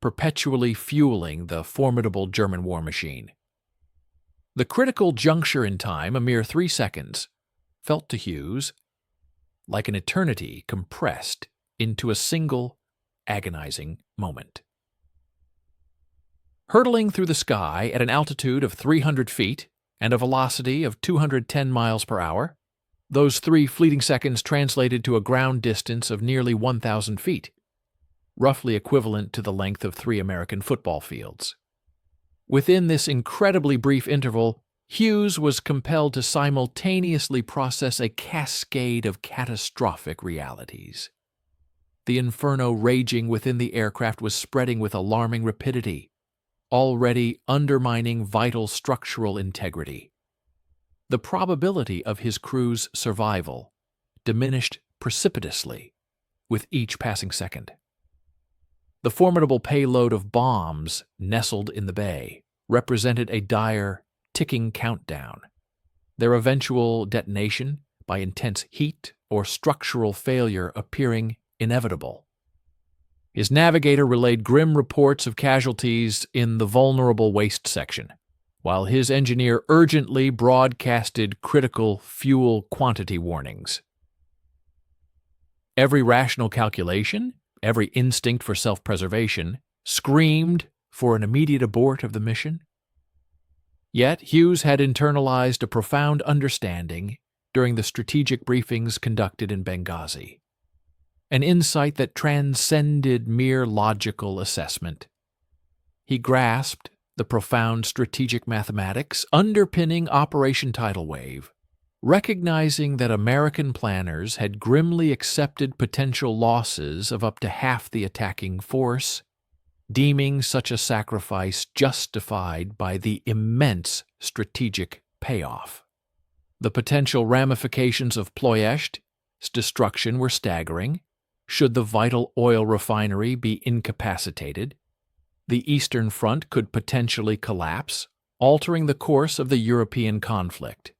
perpetually fueling the formidable German war machine. The critical juncture in time, a mere 3 seconds, felt to Hughes like an eternity compressed into a single, agonizing moment. Hurtling through the sky at an altitude of 300 feet and a velocity of 210 miles per hour, those 3 fleeting seconds translated to a ground distance of nearly 1,000 feet, roughly equivalent to the length of 3 American football fields. Within this incredibly brief interval, Hughes was compelled to simultaneously process a cascade of catastrophic realities. The inferno raging within the aircraft was spreading with alarming rapidity, already undermining vital structural integrity. The probability of his crew's survival diminished precipitously with each passing second. The formidable payload of bombs nestled in the bay represented a dire, ticking countdown, their eventual detonation by intense heat or structural failure appearing inevitable. His navigator relayed grim reports of casualties in the vulnerable waist section, while his engineer urgently broadcasted critical fuel quantity warnings. Every rational calculation, every instinct for self-preservation, screamed for an immediate abort of the mission. Yet Hughes had internalized a profound understanding during the strategic briefings conducted in Benghazi, an insight that transcended mere logical assessment. He grasped the profound strategic mathematics underpinning Operation Tidal Wave, recognizing that American planners had grimly accepted potential losses of up to half the attacking force, deeming such a sacrifice justified by the immense strategic payoff. The potential ramifications of Ploiești's destruction were staggering. Should the vital oil refinery be incapacitated, the Eastern Front could potentially collapse, altering the course of the European conflict.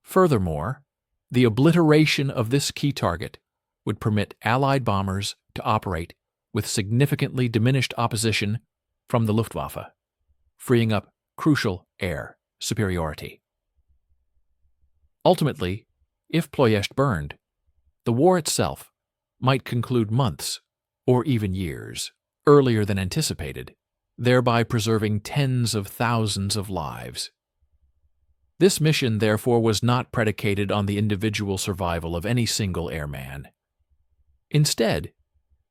Furthermore, the obliteration of this key target would permit Allied bombers to operate with significantly diminished opposition from the Luftwaffe, freeing up crucial air superiority. Ultimately, if Ploiești burned, the war itself might conclude months or even years earlier than anticipated, thereby preserving tens of thousands of lives. This mission, therefore, was not predicated on the individual survival of any single airman. Instead,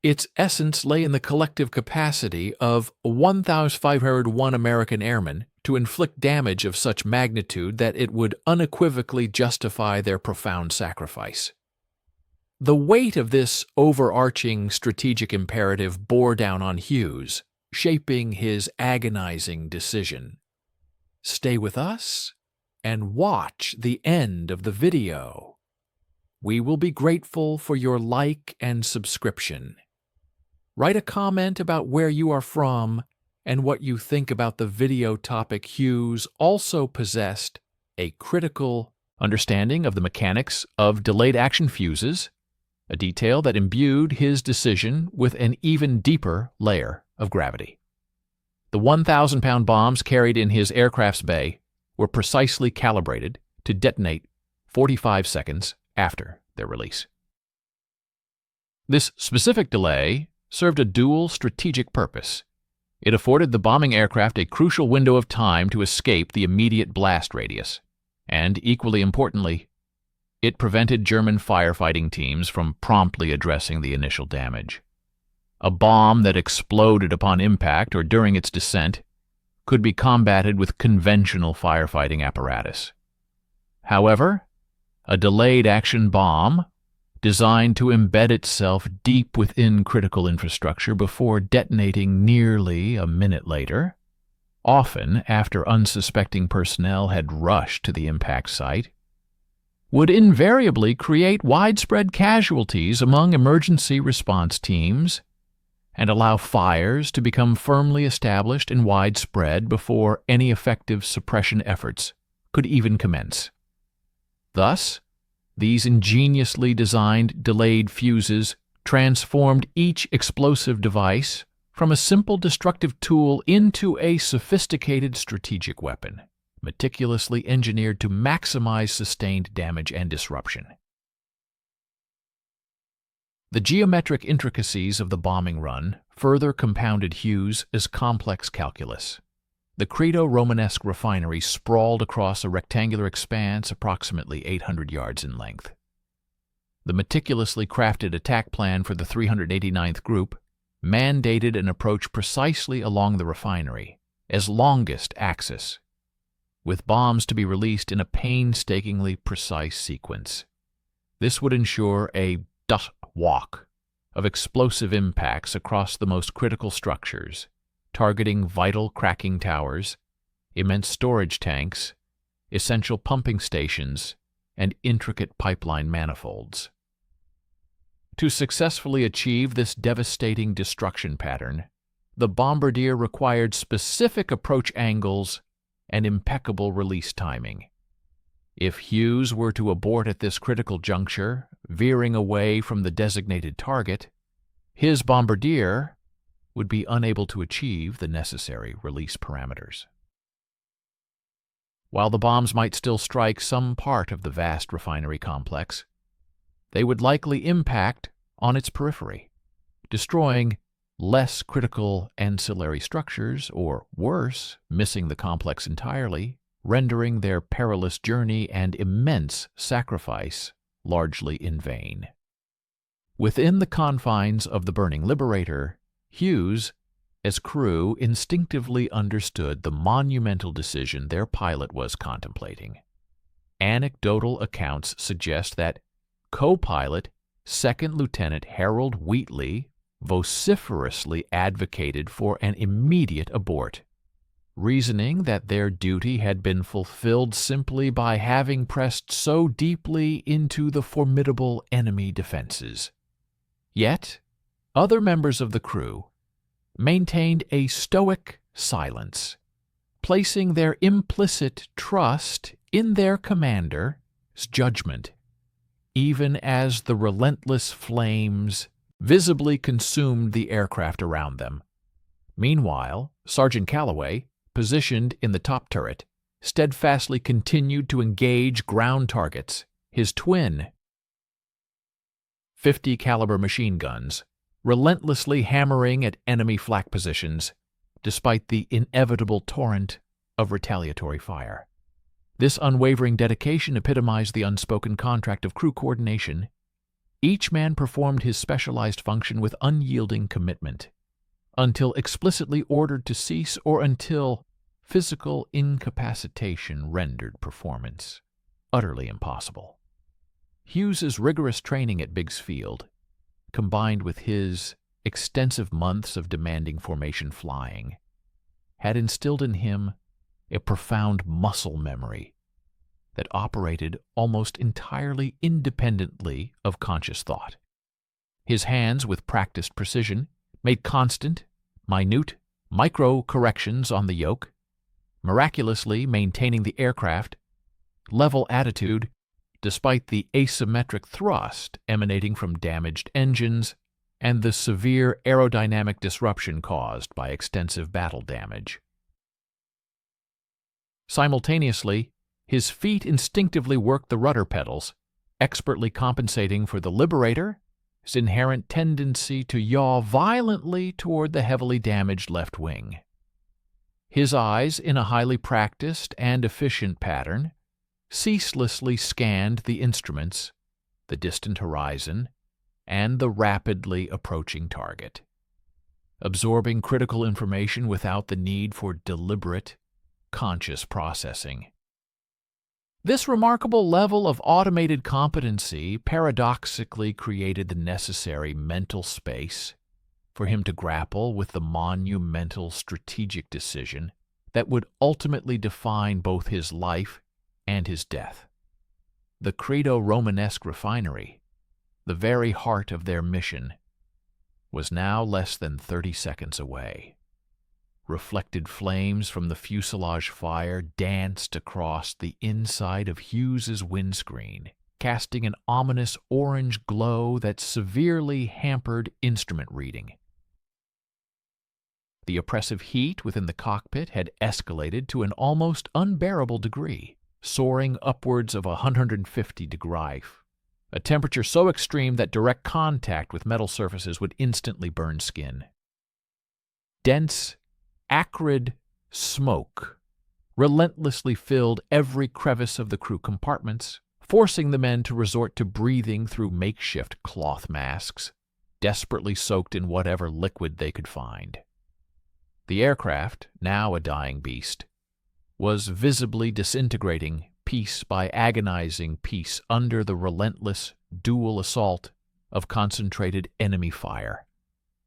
its essence lay in the collective capacity of 1,501 American airmen to inflict damage of such magnitude that it would unequivocally justify their profound sacrifice. The weight of this overarching strategic imperative bore down on Hughes, shaping his agonizing decision. Stay with us and watch the end of the video. We will be grateful for your like and subscription. Write a comment about where you are from and what you think about the video topic. Hughes also possessed a critical understanding of the mechanics of delayed action fuses, a detail that imbued his decision with an even deeper layer of gravity. The 1,000-pound bombs carried in his aircraft's bay were precisely calibrated to detonate 45 seconds after their release. This specific delay served a dual strategic purpose. It afforded the bombing aircraft a crucial window of time to escape the immediate blast radius, and, equally importantly, it prevented German firefighting teams from promptly addressing the initial damage. A bomb that exploded upon impact or during its descent could be combated with conventional firefighting apparatus. However, a delayed action bomb, designed to embed itself deep within critical infrastructure before detonating nearly a minute later, often after unsuspecting personnel had rushed to the impact site, would invariably create widespread casualties among emergency response teams and allow fires to become firmly established and widespread before any effective suppression efforts could even commence. Thus, these ingeniously designed delayed fuses transformed each explosive device from a simple destructive tool into a sophisticated strategic weapon, meticulously engineered to maximize sustained damage and disruption. The geometric intricacies of the bombing run further compounded Hughes' complex calculus. The Credo-Romanesque refinery sprawled across a rectangular expanse approximately 800 yards in length. The meticulously crafted attack plan for the 389th Group mandated an approach precisely along the refinery, as longest axis, with bombs to be released in a painstakingly precise sequence. This would ensure a dot walk of explosive impacts across the most critical structures, targeting vital cracking towers, immense storage tanks, essential pumping stations, and intricate pipeline manifolds. To successfully achieve this devastating destruction pattern, the bombardier required specific approach angles and impeccable release timing. If Hughes were to abort at this critical juncture, veering away from the designated target, his bombardier would be unable to achieve the necessary release parameters. While the bombs might still strike some part of the vast refinery complex, they would likely impact on its periphery, destroying less critical ancillary structures, or worse, missing the complex entirely, rendering their perilous journey and immense sacrifice largely in vain. Within the confines of the burning Liberator, Hughes, as crew, instinctively understood the monumental decision their pilot was contemplating. Anecdotal accounts suggest that co-pilot Second Lieutenant Harold Wheatley vociferously advocated for an immediate abort, reasoning that their duty had been fulfilled simply by having pressed so deeply into the formidable enemy defenses. Yet, other members of the crew maintained a stoic silence, placing their implicit trust in their commander's judgment, even as the relentless flames visibly consumed the aircraft around them. Meanwhile, Sergeant Calloway, positioned in the top turret, steadfastly continued to engage ground targets, his twin .50 caliber machine guns relentlessly hammering at enemy flak positions, despite the inevitable torrent of retaliatory fire. This unwavering dedication epitomized the unspoken contract of crew coordination. Each man performed his specialized function with unyielding commitment, until explicitly ordered to cease or until physical incapacitation rendered performance utterly impossible. Hughes's rigorous training at Biggs Field, combined with his extensive months of demanding formation flying, had instilled in him a profound muscle memory that operated almost entirely independently of conscious thought. His hands, with practiced precision, made constant, minute, micro-corrections on the yoke, miraculously maintaining the aircraft level attitude despite the asymmetric thrust emanating from damaged engines and the severe aerodynamic disruption caused by extensive battle damage. Simultaneously, his feet instinctively worked the rudder pedals, expertly compensating for the Liberator's inherent tendency to yaw violently toward the heavily damaged left wing. His eyes, in a highly practiced and efficient pattern, ceaselessly scanned the instruments, the distant horizon, and the rapidly approaching target, absorbing critical information without the need for deliberate, conscious processing. This remarkable level of automated competency paradoxically created the necessary mental space for him to grapple with the monumental strategic decision that would ultimately define both his life and his death. The Credo-Romanesque refinery, the very heart of their mission, was now less than 30 seconds away. Reflected flames from the fuselage fire danced across the inside of Hughes's windscreen, casting an ominous orange glow that severely hampered instrument reading. The oppressive heat within the cockpit had escalated to an almost unbearable degree, soaring upwards of 150 degrees, a temperature so extreme that direct contact with metal surfaces would instantly burn skin. Dense, acrid smoke relentlessly filled every crevice of the crew compartments, forcing the men to resort to breathing through makeshift cloth masks, desperately soaked in whatever liquid they could find. The aircraft, now a dying beast, was visibly disintegrating piece by agonizing piece under the relentless dual assault of concentrated enemy fire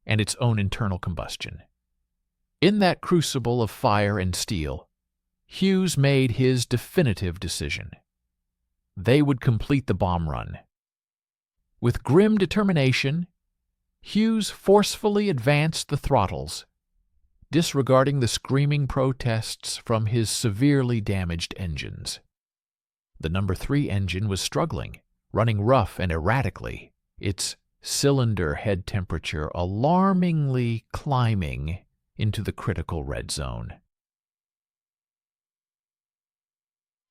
and its own internal combustion. In that crucible of fire and steel, Hughes made his definitive decision. They would complete the bomb run. With grim determination, Hughes forcefully advanced the throttles, disregarding the screaming protests from his severely damaged engines. The No. 3 engine was struggling, running rough and erratically, its cylinder head temperature alarmingly climbing into the critical red zone.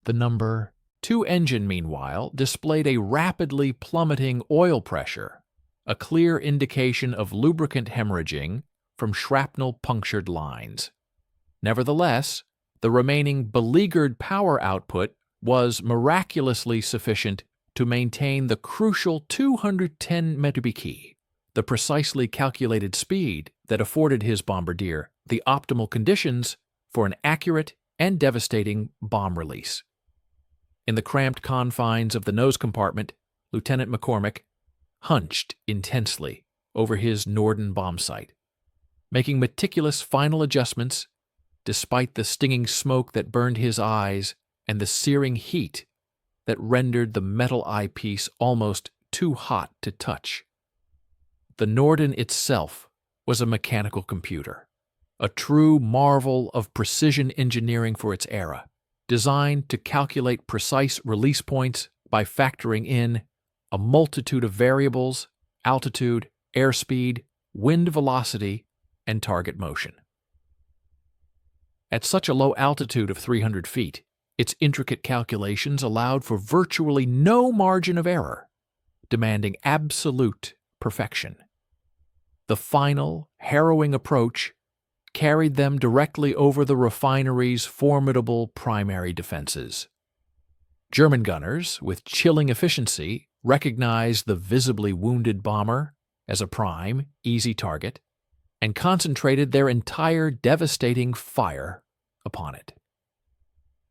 The No. 2 engine, meanwhile, displayed a rapidly plummeting oil pressure, a clear indication of lubricant hemorrhaging from shrapnel-punctured lines. Nevertheless, the remaining beleaguered power output was miraculously sufficient to maintain the crucial 210 metribiki, the precisely calculated speed that afforded his bombardier the optimal conditions for an accurate and devastating bomb release. In the cramped confines of the nose compartment, Lieutenant McCormick hunched intensely over his Norden bomb sight, making meticulous final adjustments despite the stinging smoke that burned his eyes and the searing heat that rendered the metal eyepiece almost too hot to touch. The Norden itself was a mechanical computer, a true marvel of precision engineering for its era, designed to calculate precise release points by factoring in a multitude of variables: altitude, airspeed, wind velocity, and target motion. At such a low altitude of 300 feet, its intricate calculations allowed for virtually no margin of error, demanding absolute perfection. The final, harrowing approach carried them directly over the refinery's formidable primary defenses. German gunners, with chilling efficiency, recognized the visibly wounded bomber as a prime, easy target, and concentrated their entire devastating fire upon it.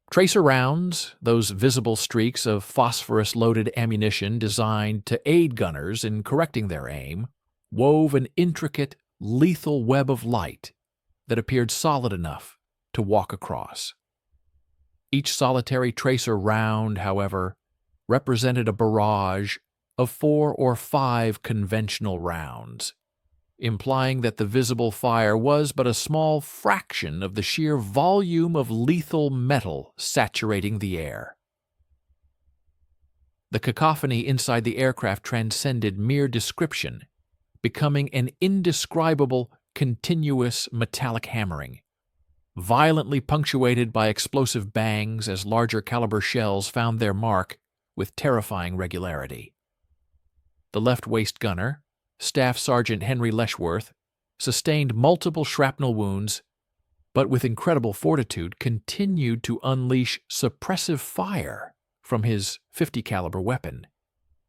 Tracer rounds, those visible streaks of phosphorus-loaded ammunition designed to aid gunners in correcting their aim, wove an intricate, lethal web of light that appeared solid enough to walk across. Each solitary tracer round, however, represented a barrage of 4 or 5 conventional rounds, implying that the visible fire was but a small fraction of the sheer volume of lethal metal saturating the air. The cacophony inside the aircraft transcended mere description, becoming an indescribable, continuous metallic hammering, violently punctuated by explosive bangs as larger caliber shells found their mark with terrifying regularity. The left waist gunner, Staff Sergeant Henry Leshworth, sustained multiple shrapnel wounds, but with incredible fortitude continued to unleash suppressive fire from his .50 caliber weapon,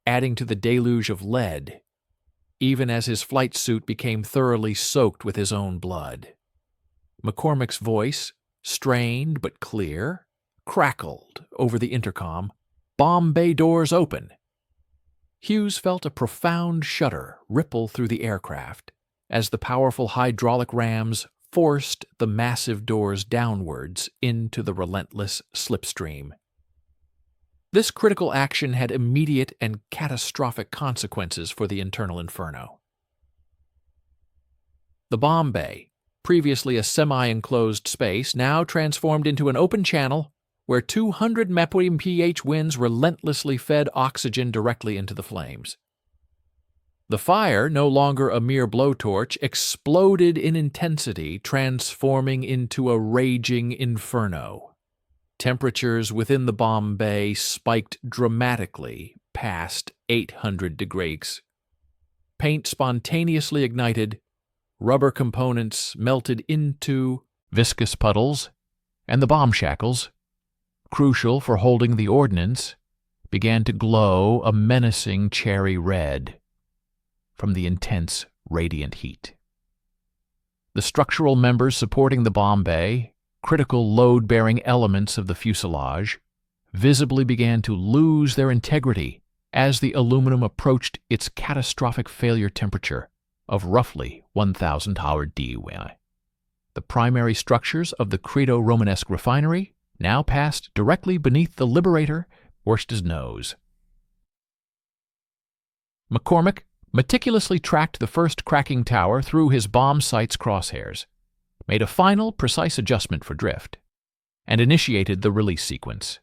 adding to the deluge of lead, even as his flight suit became thoroughly soaked with his own blood. McCormick's voice, strained but clear, crackled over the intercom, "Bomb bay doors open." Hughes felt a profound shudder ripple through the aircraft as the powerful hydraulic rams forced the massive doors downwards into the relentless slipstream. This critical action had immediate and catastrophic consequences for the internal inferno. The bomb bay, previously a semi-enclosed space, now transformed into an open channel where 200 mph winds relentlessly fed oxygen directly into the flames. The fire, no longer a mere blowtorch, exploded in intensity, transforming into a raging inferno. Temperatures within the bomb bay spiked dramatically past 800 degrees. Paint spontaneously ignited, rubber components melted into viscous puddles, and the bomb shackles, crucial for holding the ordnance, began to glow a menacing cherry red from the intense radiant heat. The structural members supporting the bomb bay, critical load-bearing elements of the fuselage, visibly began to lose their integrity as the aluminum approached its catastrophic failure temperature of roughly 1,000 Howard DUI. The primary structures of the Credo-Romanesque refinery now passed directly beneath the Liberator Ploiești's nose. McCormick meticulously tracked the first cracking tower through his bomb sight's crosshairs, made a final, precise adjustment for drift, and initiated the release sequence.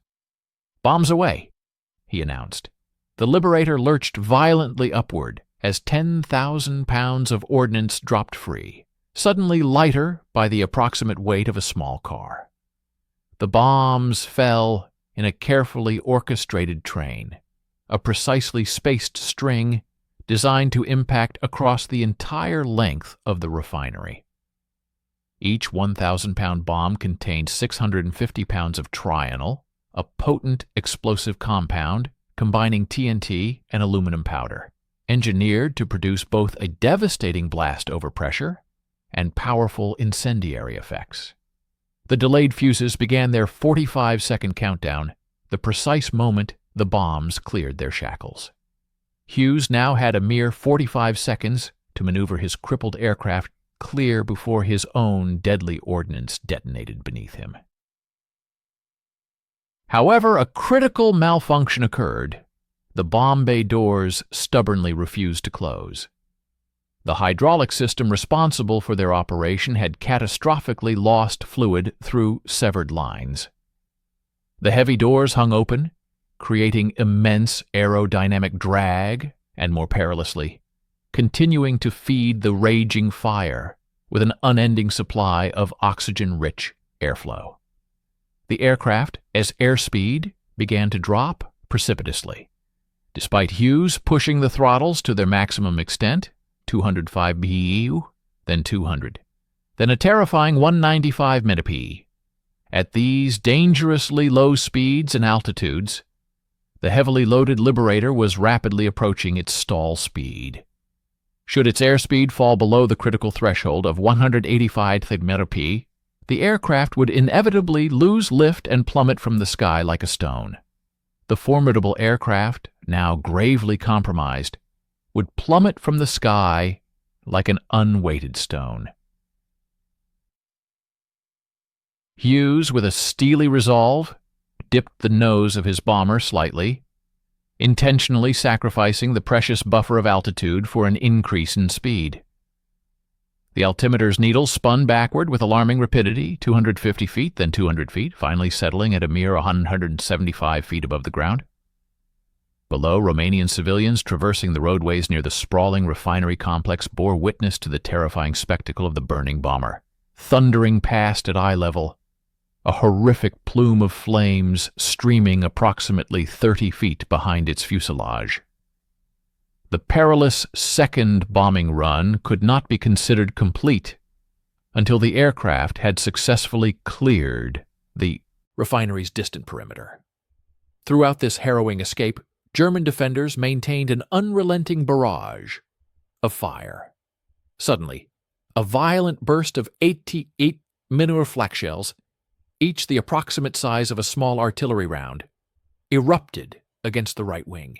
"Bombs away," he announced. The Liberator lurched violently upward as 10,000 pounds of ordnance dropped free, suddenly lighter by the approximate weight of a small car. The bombs fell in a carefully orchestrated train, a precisely spaced string designed to impact across the entire length of the refinery. Each 1,000-pound bomb contained 650 pounds of trional, a potent explosive compound combining TNT and aluminum powder, engineered to produce both a devastating blast overpressure and powerful incendiary effects. The delayed fuses began their 45-second countdown, the precise moment the bombs cleared their shackles. Hughes now had a mere 45 seconds to maneuver his crippled aircraft clear before his own deadly ordnance detonated beneath him. However, a critical malfunction occurred. The bomb bay doors stubbornly refused to close. The hydraulic system responsible for their operation had catastrophically lost fluid through severed lines. The heavy doors hung open, creating immense aerodynamic drag, and more perilously, continuing to feed the raging fire with an unending supply of oxygen-rich airflow. The aircraft, as airspeed began to drop precipitously. Despite Hughes pushing the throttles to their maximum extent, 205 BEU, then 200, then a terrifying 195 mph. At these dangerously low speeds and altitudes, the heavily loaded Liberator was rapidly approaching its stall speed. Should its airspeed fall below the critical threshold of 185 mph, the aircraft would inevitably lose lift and plummet from the sky like a stone. The formidable aircraft, now gravely compromised, would plummet from the sky like an unweighted stone. Hughes, with a steely resolve, dipped the nose of his bomber slightly, intentionally sacrificing the precious buffer of altitude for an increase in speed. The altimeter's needle spun backward with alarming rapidity, 250 feet, then 200 feet, finally settling at a mere 175 feet above the ground. Below, Romanian civilians traversing the roadways near the sprawling refinery complex bore witness to the terrifying spectacle of the burning bomber, thundering past at eye level, a horrific plume of flames streaming approximately 30 feet behind its fuselage. The perilous second bombing run could not be considered complete until the aircraft had successfully cleared the refinery's distant perimeter. Throughout this harrowing escape, German defenders maintained an unrelenting barrage of fire. Suddenly, a violent burst of 88 minor flak shells, each the approximate size of a small artillery round, erupted against the right wing.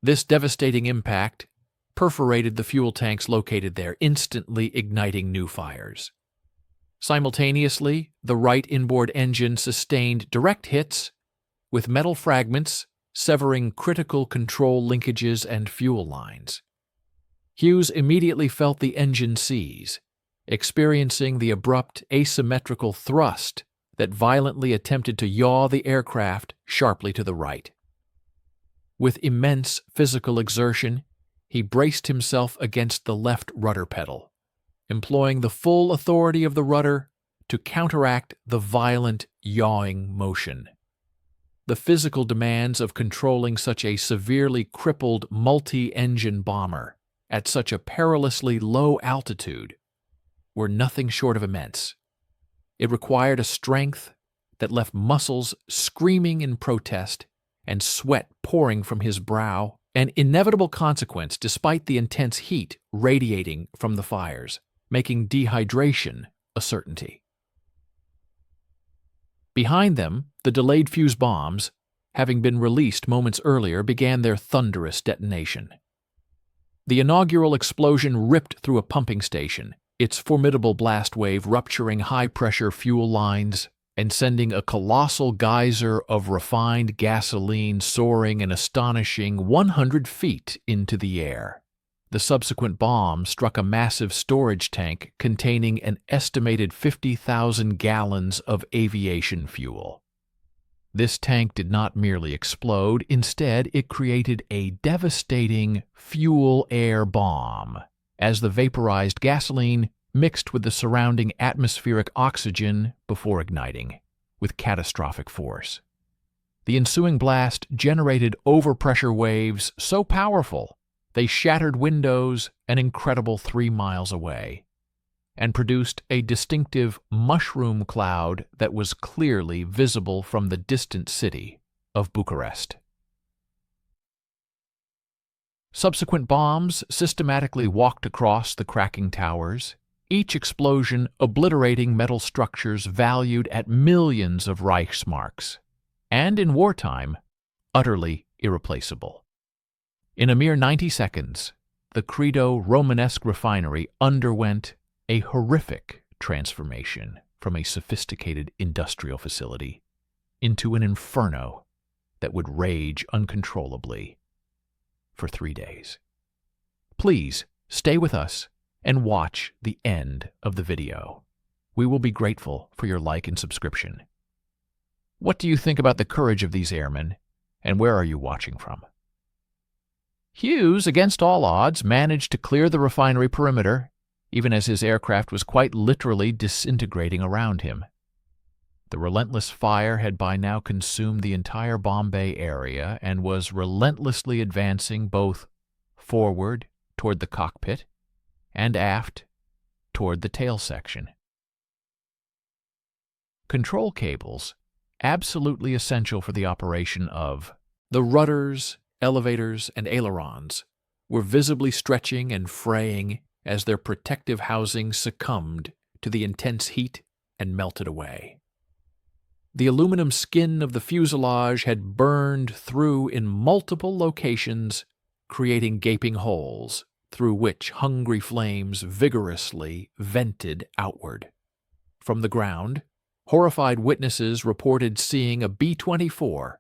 This devastating impact perforated the fuel tanks located there, instantly igniting new fires. Simultaneously, the right inboard engine sustained direct hits, with metal fragments severing critical control linkages and fuel lines. Hughes immediately felt the engine seize, experiencing the abrupt asymmetrical thrust that violently attempted to yaw the aircraft sharply to the right. With immense physical exertion, he braced himself against the left rudder pedal, employing the full authority of the rudder to counteract the violent yawing motion. The physical demands of controlling such a severely crippled multi-engine bomber at such a perilously low altitude were nothing short of immense. It required a strength that left muscles screaming in protest and sweat pouring from his brow, an inevitable consequence despite the intense heat radiating from the fires, making dehydration a certainty. Behind them, the delayed fuse bombs, having been released moments earlier, began their thunderous detonation. The inaugural explosion ripped through a pumping station, its formidable blast wave rupturing high-pressure fuel lines and sending a colossal geyser of refined gasoline soaring an astonishing 100 feet into the air. The subsequent bomb struck a massive storage tank containing an estimated 50,000 gallons of aviation fuel. This tank did not merely explode, instead it created a devastating fuel-air bomb, as the vaporized gasoline mixed with the surrounding atmospheric oxygen before igniting, with catastrophic force. The ensuing blast generated overpressure waves so powerful they shattered windows an incredible 3 miles away, and produced a distinctive mushroom cloud that was clearly visible from the distant city of Bucharest. Subsequent bombs systematically walked across the cracking towers, each explosion obliterating metal structures valued at millions of Reichsmarks, and in wartime, utterly irreplaceable. In a mere 90 seconds, the Credo Romanesque refinery underwent a horrific transformation from a sophisticated industrial facility into an inferno that would rage uncontrollably for 3 days. Please stay with us and watch the end of the video. We will be grateful for your like and subscription. What do you think about the courage of these airmen, and where are you watching from? Hughes, against all odds, managed to clear the refinery perimeter, even as his aircraft was quite literally disintegrating around him. The relentless fire had by now consumed the entire Bombay area and was relentlessly advancing both forward toward the cockpit and aft toward the tail section. Control cables, absolutely essential for the operation of the rudders, elevators, and ailerons, were visibly stretching and fraying as their protective housing succumbed to the intense heat and melted away. The aluminum skin of the fuselage had burned through in multiple locations, creating gaping holes through which hungry flames vigorously vented outward. From the ground, horrified witnesses reported seeing a B-24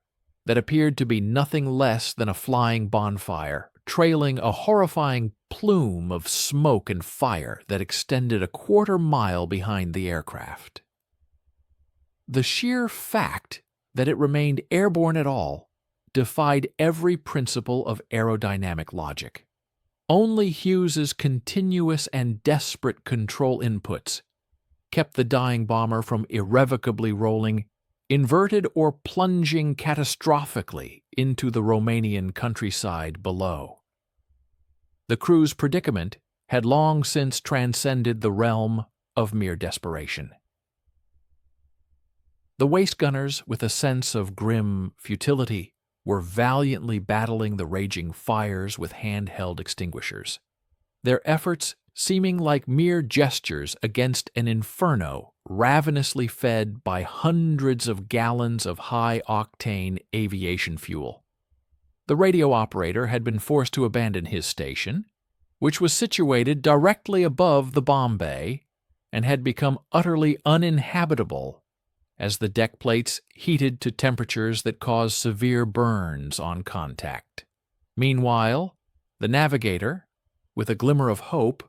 that appeared to be nothing less than a flying bonfire, trailing a horrifying plume of smoke and fire that extended a quarter-mile behind the aircraft. The sheer fact that it remained airborne at all defied every principle of aerodynamic logic. Only Hughes's continuous and desperate control inputs kept the dying bomber from irrevocably rolling, inverted or plunging catastrophically into the Romanian countryside below. The crew's predicament had long since transcended the realm of mere desperation. The waist gunners, with a sense of grim futility, were valiantly battling the raging fires with handheld extinguishers, their efforts seeming like mere gestures against an inferno ravenously fed by hundreds of gallons of high-octane aviation fuel. The radio operator had been forced to abandon his station, which was situated directly above the bomb bay, and had become utterly uninhabitable as the deck plates heated to temperatures that caused severe burns on contact. Meanwhile, the navigator, with a glimmer of hope,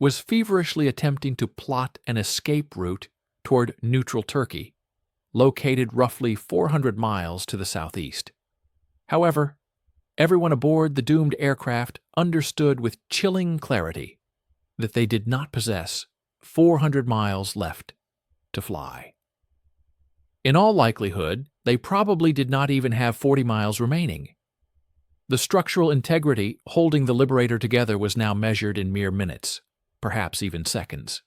was feverishly attempting to plot an escape route toward neutral Turkey, located roughly 400 miles to the southeast. However, everyone aboard the doomed aircraft understood with chilling clarity that they did not possess 400 miles left to fly. In all likelihood, they probably did not even have 40 miles remaining. The structural integrity holding the Liberator together was now measured in mere minutes, perhaps even seconds.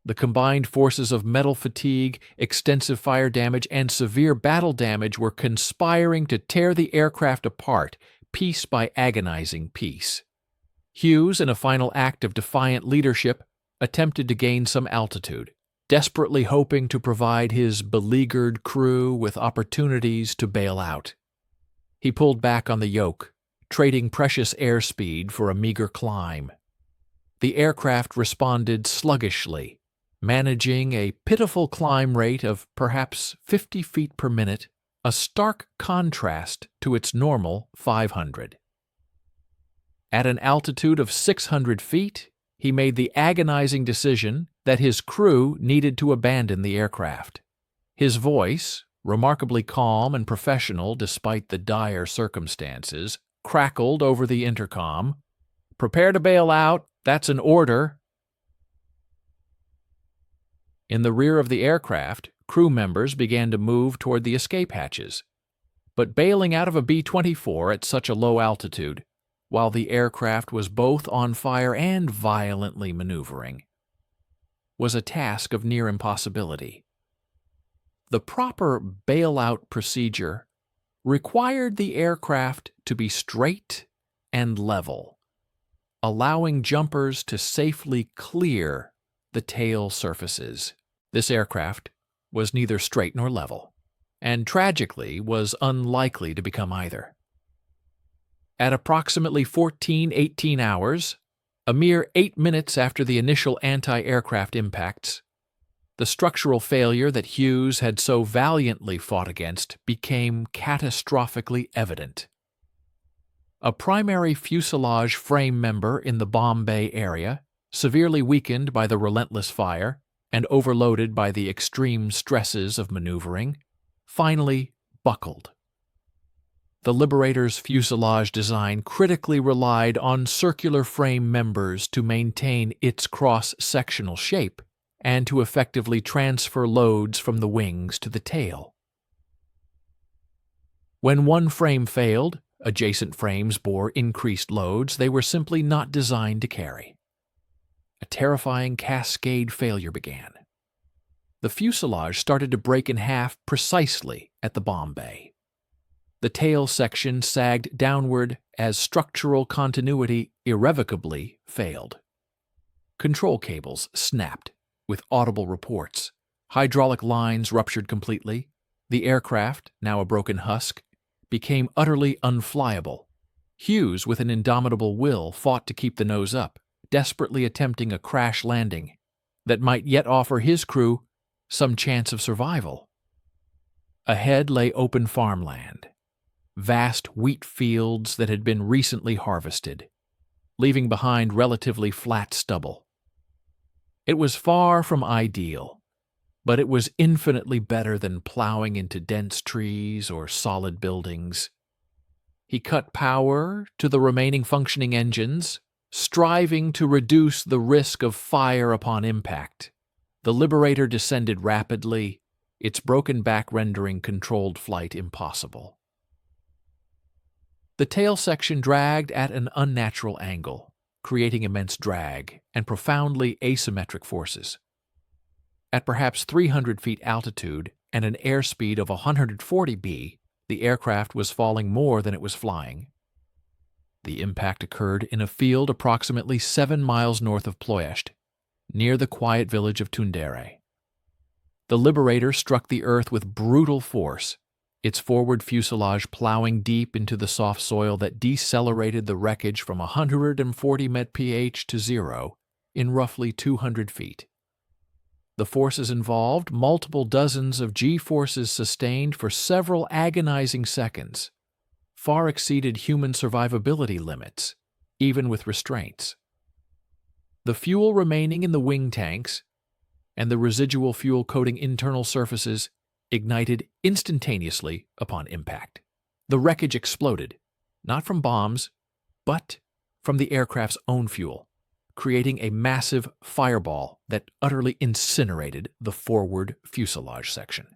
The combined forces of metal fatigue, extensive fire damage, and severe battle damage were conspiring to tear the aircraft apart, piece by agonizing piece. Hughes, in a final act of defiant leadership, attempted to gain some altitude, desperately hoping to provide his beleaguered crew with opportunities to bail out. He pulled back on the yoke, trading precious airspeed for a meager climb. The aircraft responded sluggishly, managing a pitiful climb rate of perhaps 50 feet per minute, a stark contrast to its normal 500. At an altitude of 600 feet, he made the agonizing decision that his crew needed to abandon the aircraft. His voice, remarkably calm and professional despite the dire circumstances, crackled over the intercom. "Prepare to bail out. That's an order." In the rear of the aircraft, crew members began to move toward the escape hatches. But bailing out of a B-24 at such a low altitude, while the aircraft was both on fire and violently maneuvering, was a task of near impossibility. The proper bailout procedure required the aircraft to be straight and level, allowing jumpers to safely clear the tail surfaces. This aircraft was neither straight nor level, and tragically was unlikely to become either. At approximately 18 hours, a mere 8 minutes after the initial anti-aircraft impacts, the structural failure that Hughes had so valiantly fought against became catastrophically evident. A primary fuselage frame member in the bomb bay area, severely weakened by the relentless fire and overloaded by the extreme stresses of maneuvering, finally buckled. The Liberator's fuselage design critically relied on circular frame members to maintain its cross-sectional shape and to effectively transfer loads from the wings to the tail. When one frame failed, adjacent frames bore increased loads they were simply not designed to carry. A terrifying cascade failure began. The fuselage started to break in half precisely at the bomb bay. The tail section sagged downward as structural continuity irrevocably failed. Control cables snapped with audible reports. Hydraulic lines ruptured completely. The aircraft, now a broken husk, became utterly unflyable. Hughes, with an indomitable will, fought to keep the nose up, desperately attempting a crash landing that might yet offer his crew some chance of survival. Ahead lay open farmland, vast wheat fields that had been recently harvested, leaving behind relatively flat stubble. It was far from ideal, but it was infinitely better than plowing into dense trees or solid buildings. He cut power to the remaining functioning engines, striving to reduce the risk of fire upon impact. The Liberator descended rapidly, its broken back rendering controlled flight impossible. The tail section dragged at an unnatural angle, creating immense drag and profoundly asymmetric forces. At perhaps 300 feet altitude and an airspeed of 140 b, the aircraft was falling more than it was flying. The impact occurred in a field approximately 7 miles north of Ploiești, near the quiet village of Tundere. The Liberator struck the earth with brutal force, its forward fuselage plowing deep into the soft soil that decelerated the wreckage from 140 mph to zero in roughly 200 feet. The forces involved, multiple dozens of G-forces sustained for several agonizing seconds, far exceeded human survivability limits, even with restraints. The fuel remaining in the wing tanks and the residual fuel coating internal surfaces ignited instantaneously upon impact. The wreckage exploded, not from bombs, but from the aircraft's own fuel, creating a massive fireball that utterly incinerated the forward fuselage section.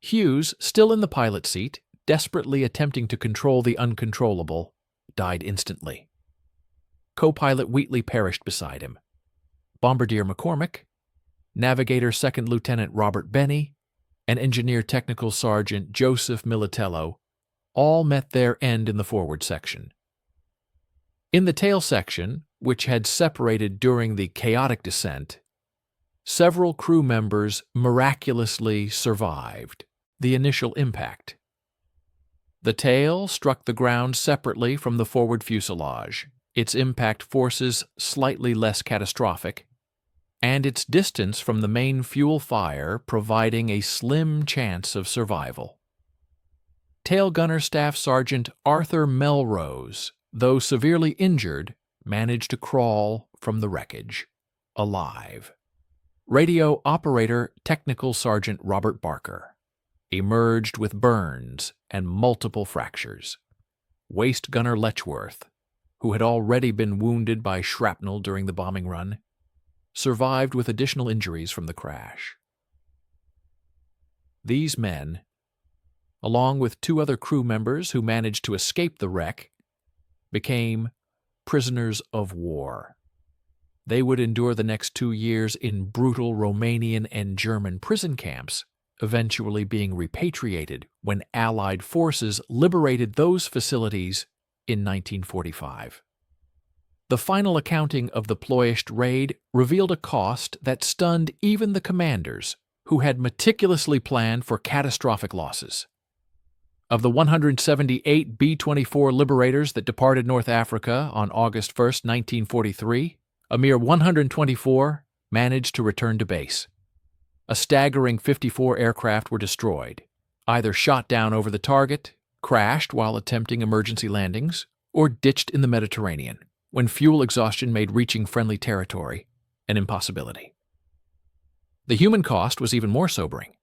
Hughes, still in the pilot seat, desperately attempting to control the uncontrollable, died instantly. Co-pilot Wheatley perished beside him. Bombardier McCormick, Navigator Second Lieutenant Robert Benny, and Engineer Technical Sergeant Joseph Militello all met their end in the forward section. In the tail section, which had separated during the chaotic descent, several crew members miraculously survived the initial impact. The tail struck the ground separately from the forward fuselage, its impact forces slightly less catastrophic, and its distance from the main fuel fire providing a slim chance of survival. Tail Gunner Staff Sergeant Arthur Melrose, though severely injured, managed to crawl from the wreckage, alive. Radio Operator Technical Sergeant Robert Barker emerged with burns and multiple fractures. Waist Gunner Letchworth, who had already been wounded by shrapnel during the bombing run, survived with additional injuries from the crash. These men, along with 2 other crew members who managed to escape the wreck, became prisoners of war. They would endure the next 2 years in brutal Romanian and German prison camps, eventually being repatriated when Allied forces liberated those facilities in 1945. The final accounting of the Ploiești raid revealed a cost that stunned even the commanders, who had meticulously planned for catastrophic losses. Of the 178 B-24 liberators that departed North Africa on August 1, 1943, a mere 124 managed to return to base. A staggering 54 aircraft were destroyed, either shot down over the target, crashed while attempting emergency landings, or ditched in the Mediterranean when fuel exhaustion made reaching friendly territory an impossibility. The human cost was even more sobering.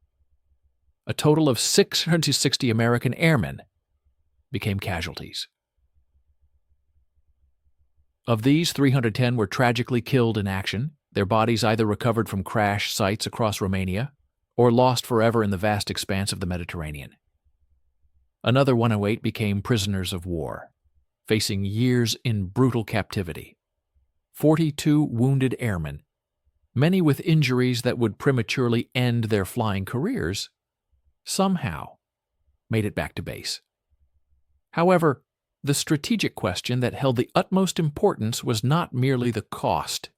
A total of 660 American airmen became casualties. Of these, 310 were tragically killed in action, their bodies either recovered from crash sites across Romania or lost forever in the vast expanse of the Mediterranean. Another 108 became prisoners of war, facing years in brutal captivity. 42 wounded airmen, many with injuries that would prematurely end their flying careers, somehow made it back to base. However, the strategic question that held the utmost importance was not merely the cost,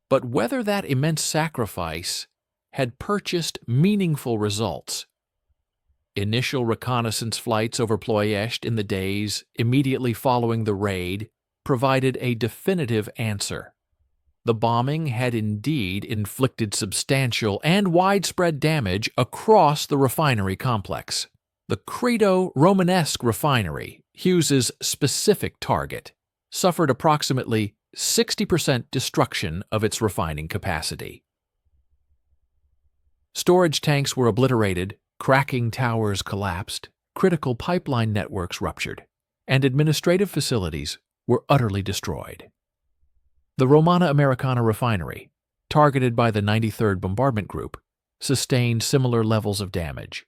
but whether that immense sacrifice had purchased meaningful results. Initial reconnaissance flights over Ploiești in the days immediately following the raid provided a definitive answer. The bombing had indeed inflicted substantial and widespread damage across the refinery complex. The Credo Romanesque refinery, Hughes's specific target, suffered approximately 60% destruction of its refining capacity. Storage tanks were obliterated, cracking towers collapsed, critical pipeline networks ruptured, and administrative facilities were utterly destroyed. The Romana Americana refinery, targeted by the 93rd Bombardment Group, sustained similar levels of damage.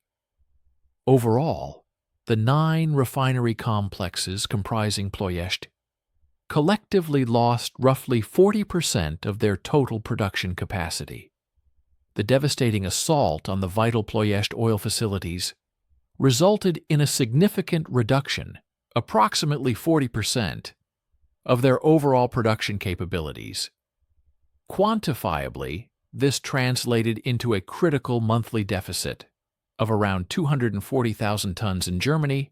Overall, the 9 refinery complexes comprising Ploiești collectively lost roughly 40% of their total production capacity. The devastating assault on the vital Ploiești oil facilities resulted in a significant reduction, approximately 40%, of their overall production capabilities. Quantifiably, this translated into a critical monthly deficit of around 240,000 tons in Germany's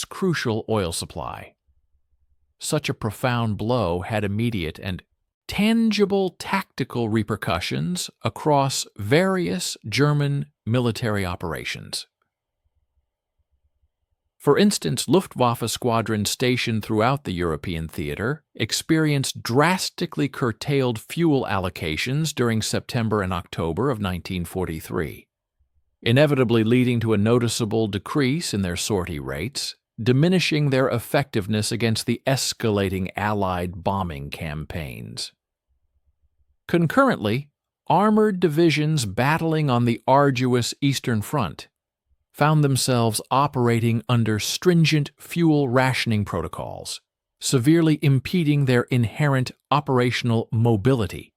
crucial oil supply. Such a profound blow had immediate and tangible tactical repercussions across various German military operations. For instance, Luftwaffe squadrons stationed throughout the European theater experienced drastically curtailed fuel allocations during September and October of 1943, inevitably leading to a noticeable decrease in their sortie rates, diminishing their effectiveness against the escalating Allied bombing campaigns. Concurrently, armored divisions battling on the arduous Eastern Front found themselves operating under stringent fuel rationing protocols, severely impeding their inherent operational mobility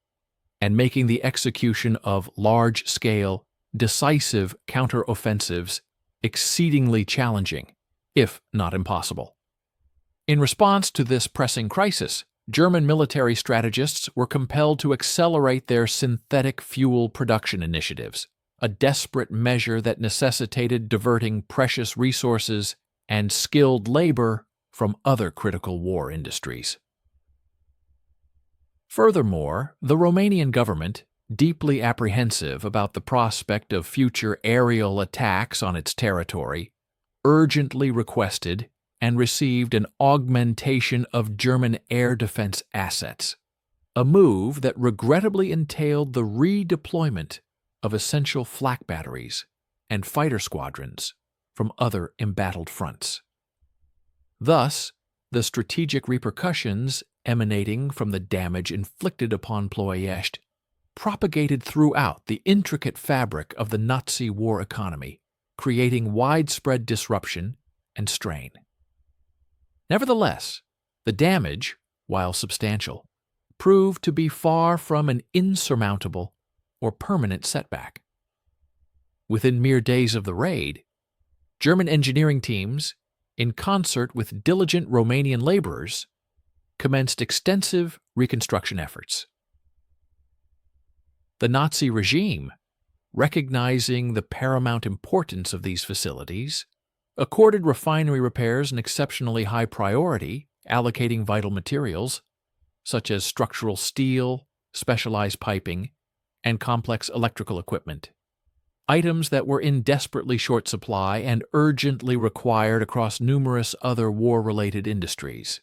and making the execution of large-scale, decisive counteroffensives exceedingly challenging, if not impossible. In response to this pressing crisis, German military strategists were compelled to accelerate their synthetic fuel production initiatives, a desperate measure that necessitated diverting precious resources and skilled labor from other critical war industries. Furthermore, the Romanian government, deeply apprehensive about the prospect of future aerial attacks on its territory, urgently requested and received an augmentation of German air defense assets, a move that regrettably entailed the redeployment of essential flak batteries and fighter squadrons from other embattled fronts. Thus, the strategic repercussions emanating from the damage inflicted upon Ploiești propagated throughout the intricate fabric of the Nazi war economy, creating widespread disruption and strain. Nevertheless, the damage, while substantial, proved to be far from an insurmountable or permanent setback. Within mere days of the raid, German engineering teams, in concert with diligent Romanian laborers, commenced extensive reconstruction efforts. The Nazi regime, recognizing the paramount importance of these facilities, accorded refinery repairs an exceptionally high priority, allocating vital materials, such as structural steel, specialized piping, and complex electrical equipment, items that were in desperately short supply and urgently required across numerous other war-related industries.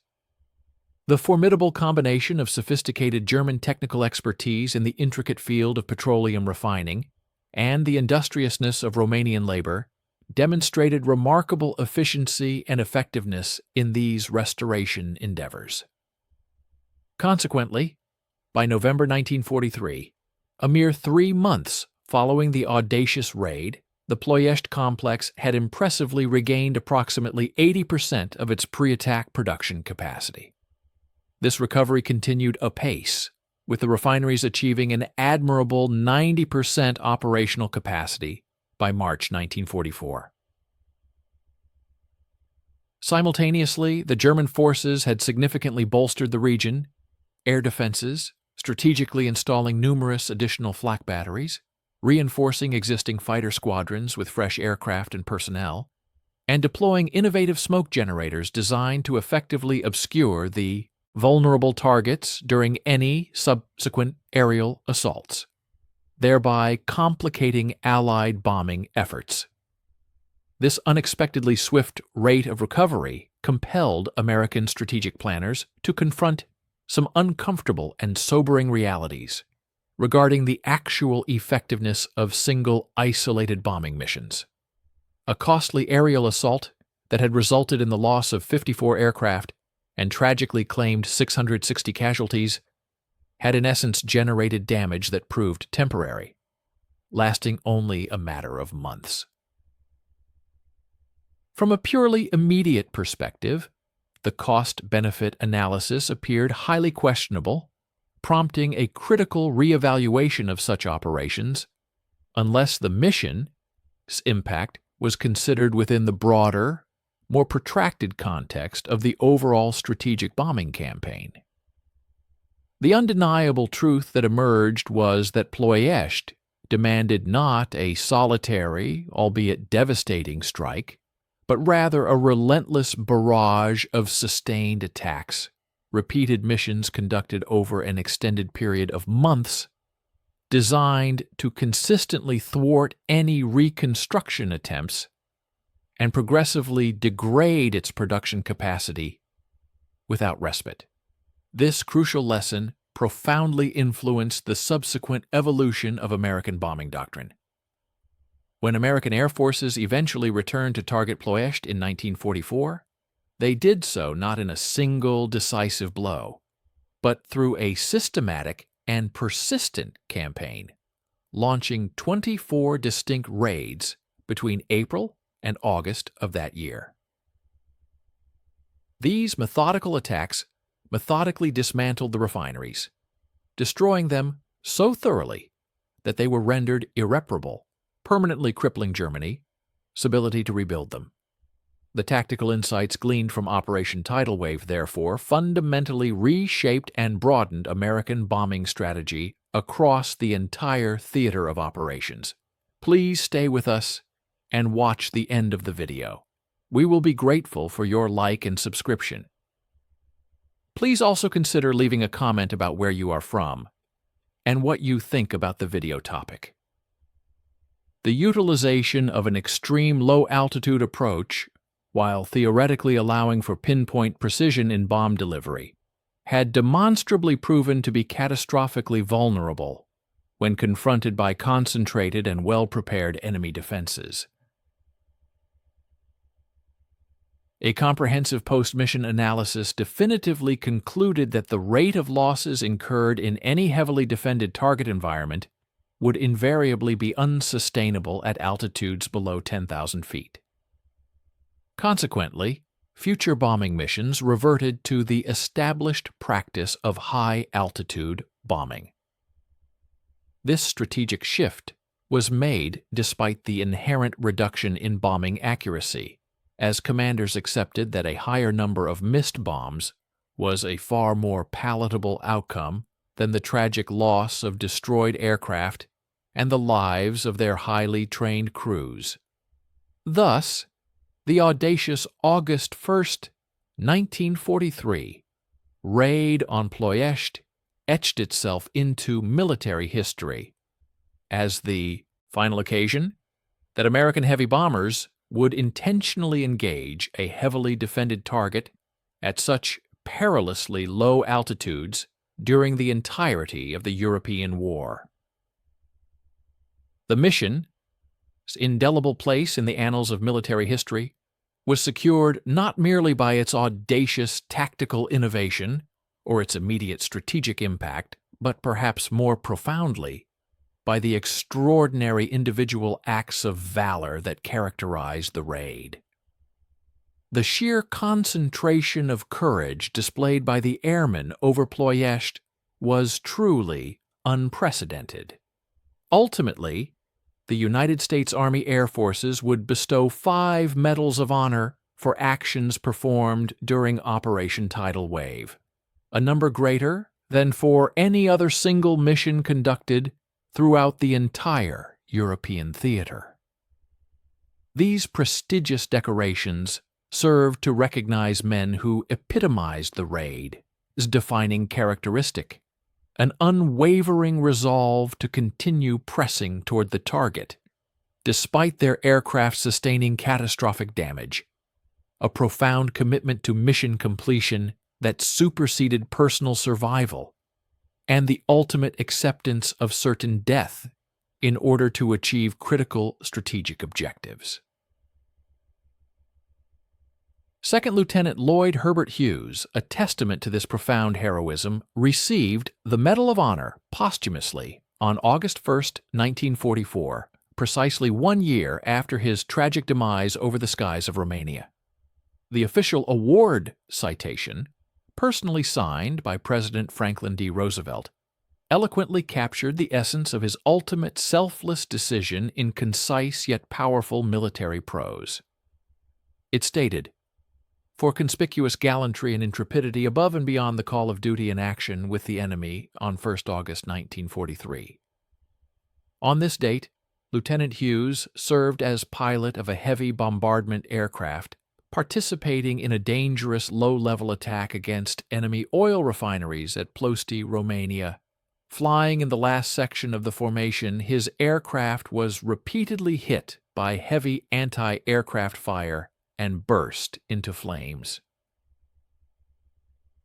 The formidable combination of sophisticated German technical expertise in the intricate field of petroleum refining and the industriousness of Romanian labor demonstrated remarkable efficiency and effectiveness in these restoration endeavors. Consequently, by November 1943, a mere 3 months following the audacious raid, the Ploiești complex had impressively regained approximately 80% of its pre-attack production capacity. This recovery continued apace, with the refineries achieving an admirable 90% operational capacity by March 1944. Simultaneously, the German forces had significantly bolstered the region, air defenses, strategically installing numerous additional flak batteries, reinforcing existing fighter squadrons with fresh aircraft and personnel, and deploying innovative smoke generators designed to effectively obscure the vulnerable targets during any subsequent aerial assaults, thereby complicating Allied bombing efforts. This unexpectedly swift rate of recovery compelled American strategic planners to confront some uncomfortable and sobering realities regarding the actual effectiveness of single isolated bombing missions. A costly aerial assault that had resulted in the loss of 54 aircraft and tragically claimed 660 casualties had in essence generated damage that proved temporary, lasting only a matter of months. From a purely immediate perspective, the cost-benefit analysis appeared highly questionable, prompting a critical reevaluation of such operations, unless the mission's impact was considered within the broader, more protracted context of the overall strategic bombing campaign. The undeniable truth that emerged was that Ploiești demanded not a solitary, albeit devastating strike, but rather a relentless barrage of sustained attacks, repeated missions conducted over an extended period of months, designed to consistently thwart any reconstruction attempts and progressively degrade its production capacity without respite. This crucial lesson profoundly influenced the subsequent evolution of American bombing doctrine. When American air forces eventually returned to target Ploiești in 1944, they did so not in a single decisive blow, but through a systematic and persistent campaign, launching 24 distinct raids between April and August of that year. These methodical attacks methodically dismantled the refineries, destroying them so thoroughly that they were rendered irreparable, permanently crippling Germany's ability to rebuild them. The tactical insights gleaned from Operation Tidal Wave, therefore, fundamentally reshaped and broadened American bombing strategy across the entire theater of operations. Please stay with us and watch the end of the video. We will be grateful for your like and subscription. Please also consider leaving a comment about where you are from and what you think about the video topic. The utilization of an extreme low-altitude approach, while theoretically allowing for pinpoint precision in bomb delivery, had demonstrably proven to be catastrophically vulnerable when confronted by concentrated and well-prepared enemy defenses. A comprehensive post-mission analysis definitively concluded that the rate of losses incurred in any heavily defended target environment would invariably be unsustainable at altitudes below 10,000 feet. Consequently, future bombing missions reverted to the established practice of high-altitude bombing. This strategic shift was made despite the inherent reduction in bombing accuracy, as commanders accepted that a higher number of missed bombs was a far more palatable outcome than the tragic loss of destroyed aircraft and the lives of their highly trained crews. Thus, the audacious August 1st, 1943, raid on Ploiești etched itself into military history as the final occasion that American heavy bombers would intentionally engage a heavily defended target at such perilously low altitudes during the entirety of the European War. The mission's indelible place in the annals of military history was secured not merely by its audacious tactical innovation or its immediate strategic impact, but perhaps more profoundly by the extraordinary individual acts of valor that characterized the raid. The sheer concentration of courage displayed by the airmen over Ploiești was truly unprecedented. Ultimately, the United States Army Air Forces would bestow 5 Medals of Honor for actions performed during Operation Tidal Wave, a number greater than for any other single mission conducted throughout the entire European theater. These prestigious decorations served to recognize men who epitomized the raid's defining characteristic, an unwavering resolve to continue pressing toward the target, despite their aircraft sustaining catastrophic damage, a profound commitment to mission completion that superseded personal survival, and the ultimate acceptance of certain death in order to achieve critical strategic objectives. Second Lieutenant Lloyd Herbert Hughes, a testament to this profound heroism, received the Medal of Honor posthumously on August 1, 1944, precisely 1 year after his tragic demise over the skies of Romania. The official award citation, personally signed by President Franklin D. Roosevelt, eloquently captured the essence of his ultimate selfless decision in concise yet powerful military prose. It stated, "For conspicuous gallantry and intrepidity above and beyond the call of duty in action with the enemy on 1 August 1943. On this date, Lieutenant Hughes served as pilot of a heavy bombardment aircraft participating in a dangerous low-level attack against enemy oil refineries at Ploiești, Romania. Flying in the last section of the formation, his aircraft was repeatedly hit by heavy anti-aircraft fire and burst into flames.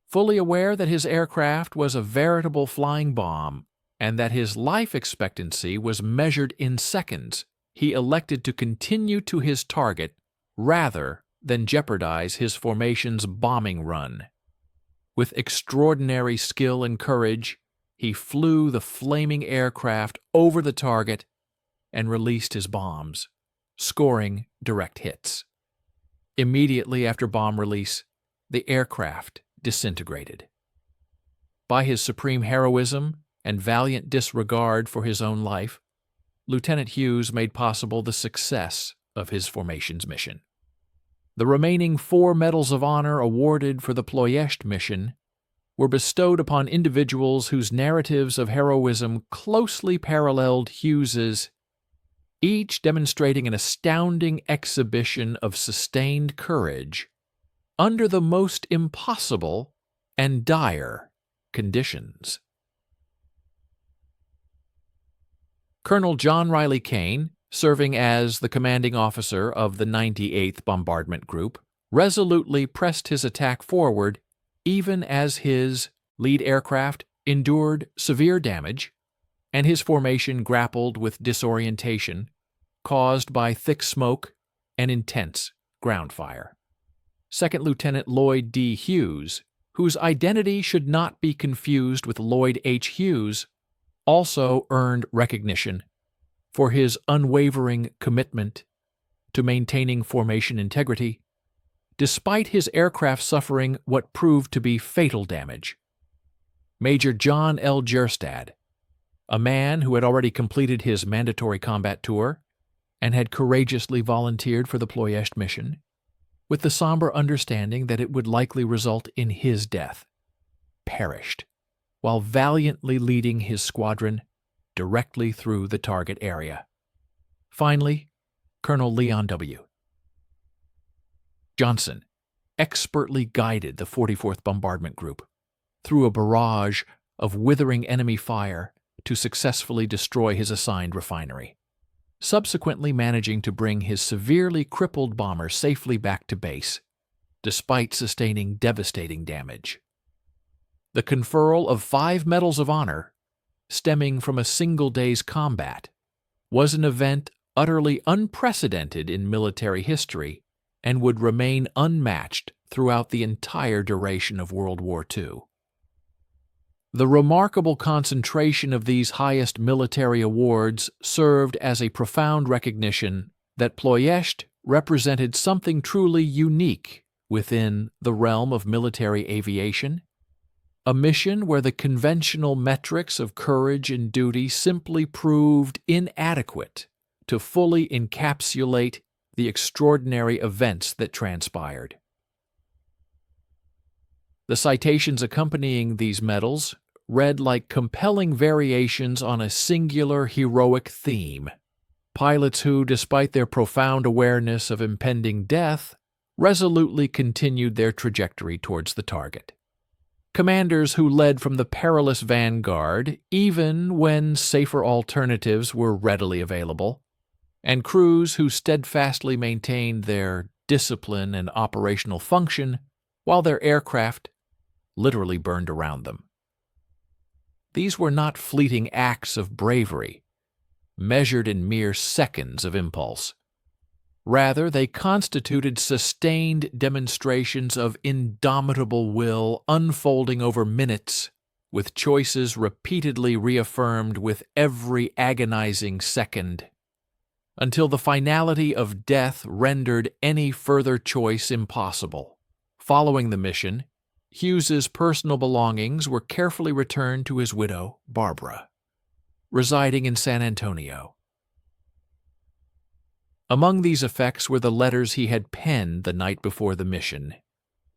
Fully aware that his aircraft was a veritable flying bomb and that his life expectancy was measured in seconds, he elected to continue to his target rather than jeopardize his formation's bombing run. With extraordinary skill and courage, he flew the flaming aircraft over the target and released his bombs, scoring direct hits. Immediately after bomb release, the aircraft disintegrated. By his supreme heroism and valiant disregard for his own life, Lieutenant Hughes made possible the success of his formation's mission. The remaining 4 Medals of Honor awarded for the Ploiești mission were bestowed upon individuals whose narratives of heroism closely paralleled Hughes's, each demonstrating an astounding exhibition of sustained courage under the most impossible and dire conditions. Colonel John Riley Kane, serving as the commanding officer of the 98th Bombardment Group, resolutely pressed his attack forward even as his lead aircraft endured severe damage and his formation grappled with disorientation caused by thick smoke and intense ground fire. Second Lieutenant Lloyd D. Hughes, whose identity should not be confused with Lloyd H. Hughes, also earned recognition for his unwavering commitment to maintaining formation integrity, despite his aircraft suffering what proved to be fatal damage. Major John L. Jerstad, a man who had already completed his mandatory combat tour and had courageously volunteered for the Ploiești mission, with the somber understanding that it would likely result in his death, perished while valiantly leading his squadron directly through the target area. Finally, Colonel Leon W. Johnson expertly guided the 44th Bombardment Group through a barrage of withering enemy fire to successfully destroy his assigned refinery, subsequently managing to bring his severely crippled bomber safely back to base, despite sustaining devastating damage. The conferral of 5 Medals of Honor, stemming from a single day's combat, was an event utterly unprecedented in military history and would remain unmatched throughout the entire duration of World War II. The remarkable concentration of these highest military awards served as a profound recognition that Ploiești represented something truly unique within the realm of military aviation, a mission where the conventional metrics of courage and duty simply proved inadequate to fully encapsulate the extraordinary events that transpired. The citations accompanying these medals read like compelling variations on a singular heroic theme. Pilots who, despite their profound awareness of impending death, resolutely continued their trajectory towards the target. Commanders who led from the perilous vanguard, even when safer alternatives were readily available, and crews who steadfastly maintained their discipline and operational function while their aircraft literally burned around them. These were not fleeting acts of bravery, measured in mere seconds of impulse. Rather, they constituted sustained demonstrations of indomitable will unfolding over minutes, with choices repeatedly reaffirmed with every agonizing second, until the finality of death rendered any further choice impossible. Following the mission, Hughes's personal belongings were carefully returned to his widow, Barbara, residing in San Antonio. Among these effects were the letters he had penned the night before the mission,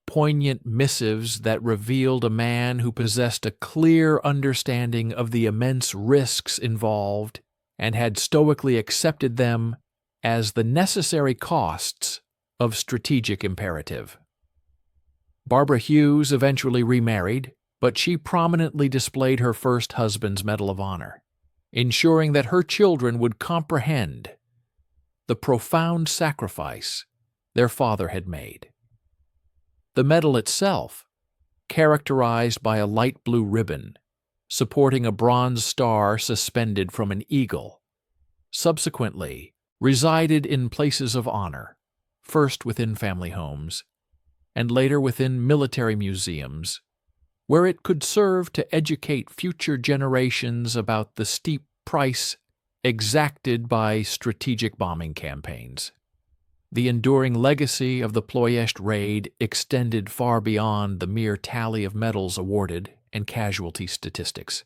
poignant missives that revealed a man who possessed a clear understanding of the immense risks involved and had stoically accepted them as the necessary costs of strategic imperative. Barbara Hughes eventually remarried, but she prominently displayed her first husband's Medal of Honor, ensuring that her children would comprehend the profound sacrifice their father had made. The medal itself, characterized by a light blue ribbon supporting a bronze star suspended from an eagle, subsequently resided in places of honor, first within family homes and later within military museums, where it could serve to educate future generations about the steep price exacted by strategic bombing campaigns. The enduring legacy of the Ploiești raid extended far beyond the mere tally of medals awarded and casualty statistics,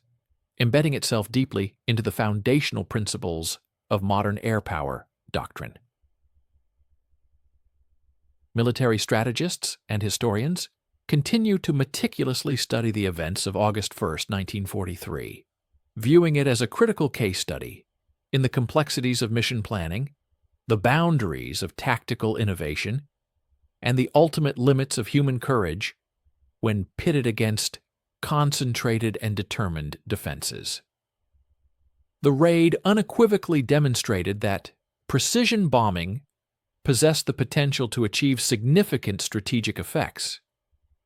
embedding itself deeply into the foundational principles of modern air power doctrine. Military strategists and historians continue to meticulously study the events of August 1, 1943, viewing it as a critical case study in the complexities of mission planning, the boundaries of tactical innovation, and the ultimate limits of human courage when pitted against concentrated and determined defenses. The raid unequivocally demonstrated that precision bombing possessed the potential to achieve significant strategic effects,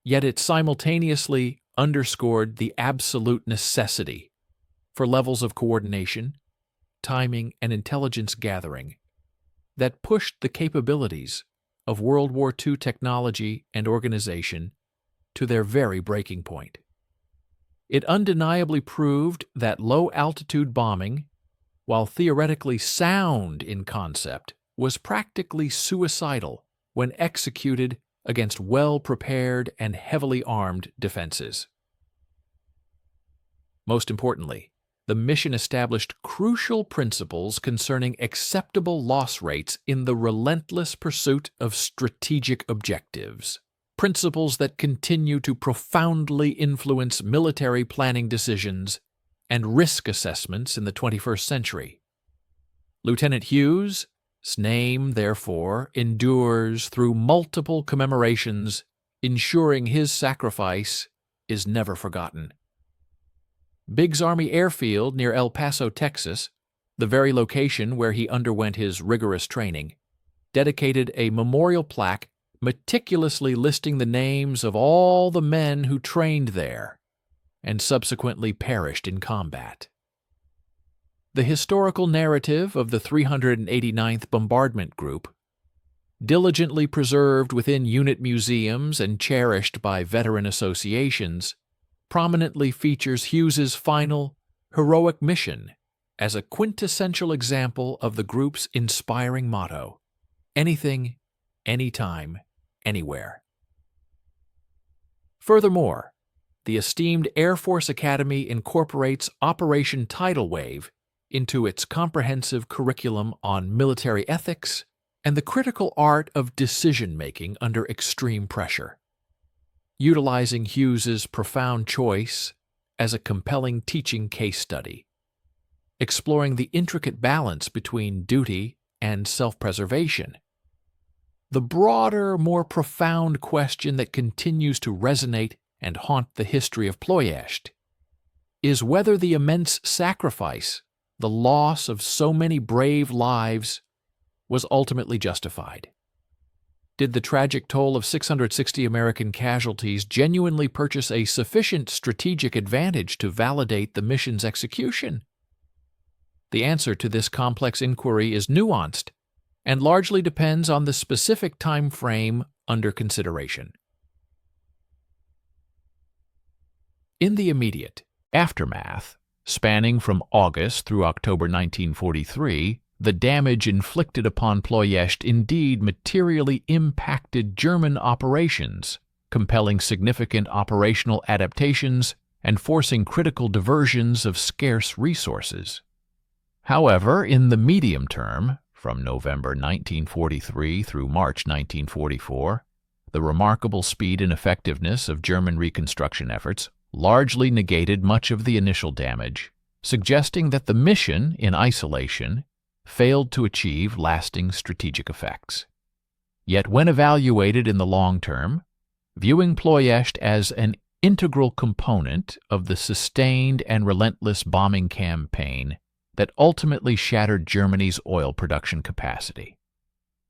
yet it simultaneously underscored the absolute necessity for levels of coordination, timing, and intelligence gathering that pushed the capabilities of World War II technology and organization to their very breaking point. It undeniably proved that low-altitude bombing, while theoretically sound in concept, was practically suicidal when executed against well-prepared and heavily armed defenses. Most importantly, the mission established crucial principles concerning acceptable loss rates in the relentless pursuit of strategic objectives, principles that continue to profoundly influence military planning decisions and risk assessments in the 21st century. Lieutenant Hughes' name, therefore, endures through multiple commemorations, ensuring his sacrifice is never forgotten. Biggs Army Airfield near El Paso, Texas, the very location where he underwent his rigorous training, dedicated a memorial plaque meticulously listing the names of all the men who trained there and subsequently perished in combat. The historical narrative of the 389th Bombardment Group, diligently preserved within unit museums and cherished by veteran associations, prominently features Hughes's final, heroic mission as a quintessential example of the group's inspiring motto: anything, anytime, anywhere. Furthermore, the esteemed Air Force Academy incorporates Operation Tidal Wave into its comprehensive curriculum on military ethics and the critical art of decision-making under extreme pressure, utilizing Hughes's profound choice as a compelling teaching case study, exploring the intricate balance between duty and self-preservation. The broader, more profound question that continues to resonate and haunt the history of Ploiești is whether the immense sacrifice, the loss of so many brave lives, was ultimately justified. Did the tragic toll of 660 American casualties genuinely purchase a sufficient strategic advantage to validate the mission's execution? The answer to this complex inquiry is nuanced and largely depends on the specific time frame under consideration. In the immediate aftermath, spanning from August through October 1943, the damage inflicted upon Ploiești indeed materially impacted German operations, compelling significant operational adaptations and forcing critical diversions of scarce resources. However, in the medium term, from November 1943 through March 1944, the remarkable speed and effectiveness of German reconstruction efforts largely negated much of the initial damage, suggesting that the mission, in isolation, failed to achieve lasting strategic effects. Yet when evaluated in the long term, viewing Ploiești as an integral component of the sustained and relentless bombing campaign that ultimately shattered Germany's oil production capacity,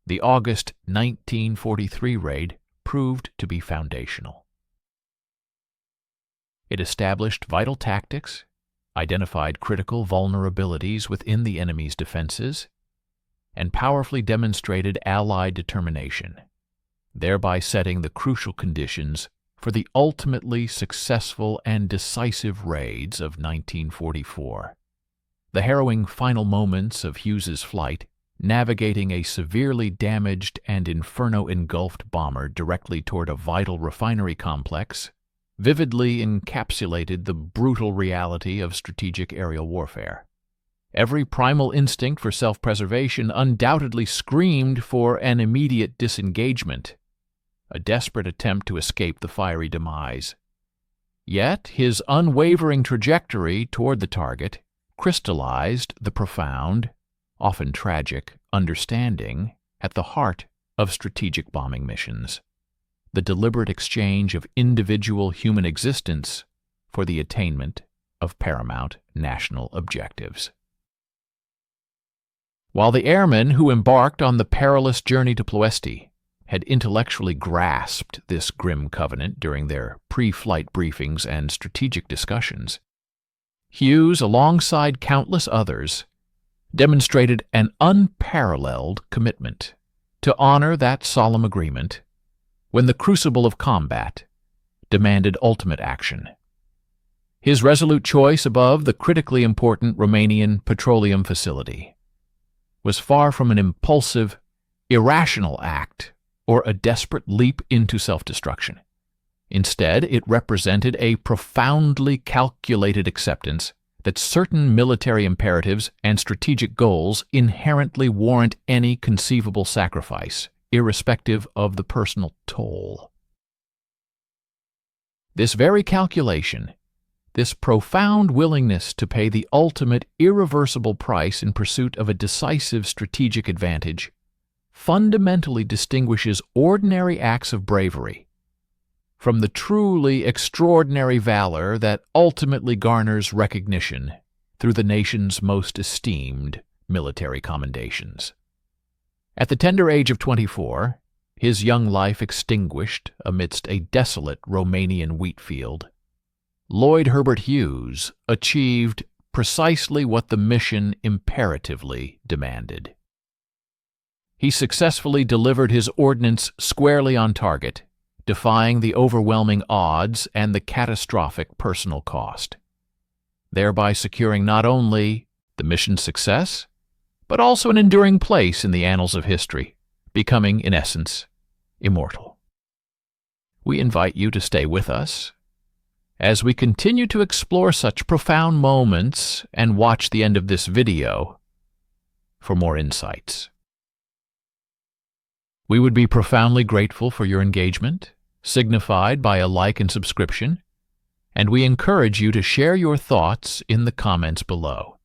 the August 1943 raid proved to be foundational. It established vital tactics, identified critical vulnerabilities within the enemy's defenses, and powerfully demonstrated Allied determination, thereby setting the crucial conditions for the ultimately successful and decisive raids of 1944. The harrowing final moments of Hughes's flight, navigating a severely damaged and inferno-engulfed bomber directly toward a vital refinery complex, vividly encapsulated the brutal reality of strategic aerial warfare. Every primal instinct for self-preservation undoubtedly screamed for an immediate disengagement, a desperate attempt to escape the fiery demise. Yet his unwavering trajectory toward the target crystallized the profound, often tragic, understanding at the heart of strategic bombing missions: the deliberate exchange of individual human existence for the attainment of paramount national objectives. While the airmen who embarked on the perilous journey to Ploiești had intellectually grasped this grim covenant during their pre-flight briefings and strategic discussions, Hughes, alongside countless others, demonstrated an unparalleled commitment to honor that solemn agreement when the crucible of combat demanded ultimate action. His resolute choice above the critically important Romanian petroleum facility was far from an impulsive, irrational act or a desperate leap into self-destruction. Instead, it represented a profoundly calculated acceptance that certain military imperatives and strategic goals inherently warrant any conceivable sacrifice, irrespective of the personal toll. This very calculation, this profound willingness to pay the ultimate irreversible price in pursuit of a decisive strategic advantage, fundamentally distinguishes ordinary acts of bravery from the truly extraordinary valor that ultimately garners recognition through the nation's most esteemed military commendations. At the tender age of 24, his young life extinguished amidst a desolate Romanian wheat field, Lloyd Herbert Hughes achieved precisely what the mission imperatively demanded. He successfully delivered his ordnance squarely on target, defying the overwhelming odds and the catastrophic personal cost, thereby securing not only the mission's success, but also an enduring place in the annals of history, becoming, in essence, immortal. We invite you to stay with us as we continue to explore such profound moments and watch the end of this video for more insights. We would be profoundly grateful for your engagement, signified by a like and subscription, and we encourage you to share your thoughts in the comments below,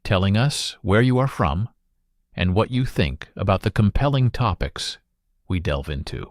telling us where you are from and what you think about the compelling topics we delve into.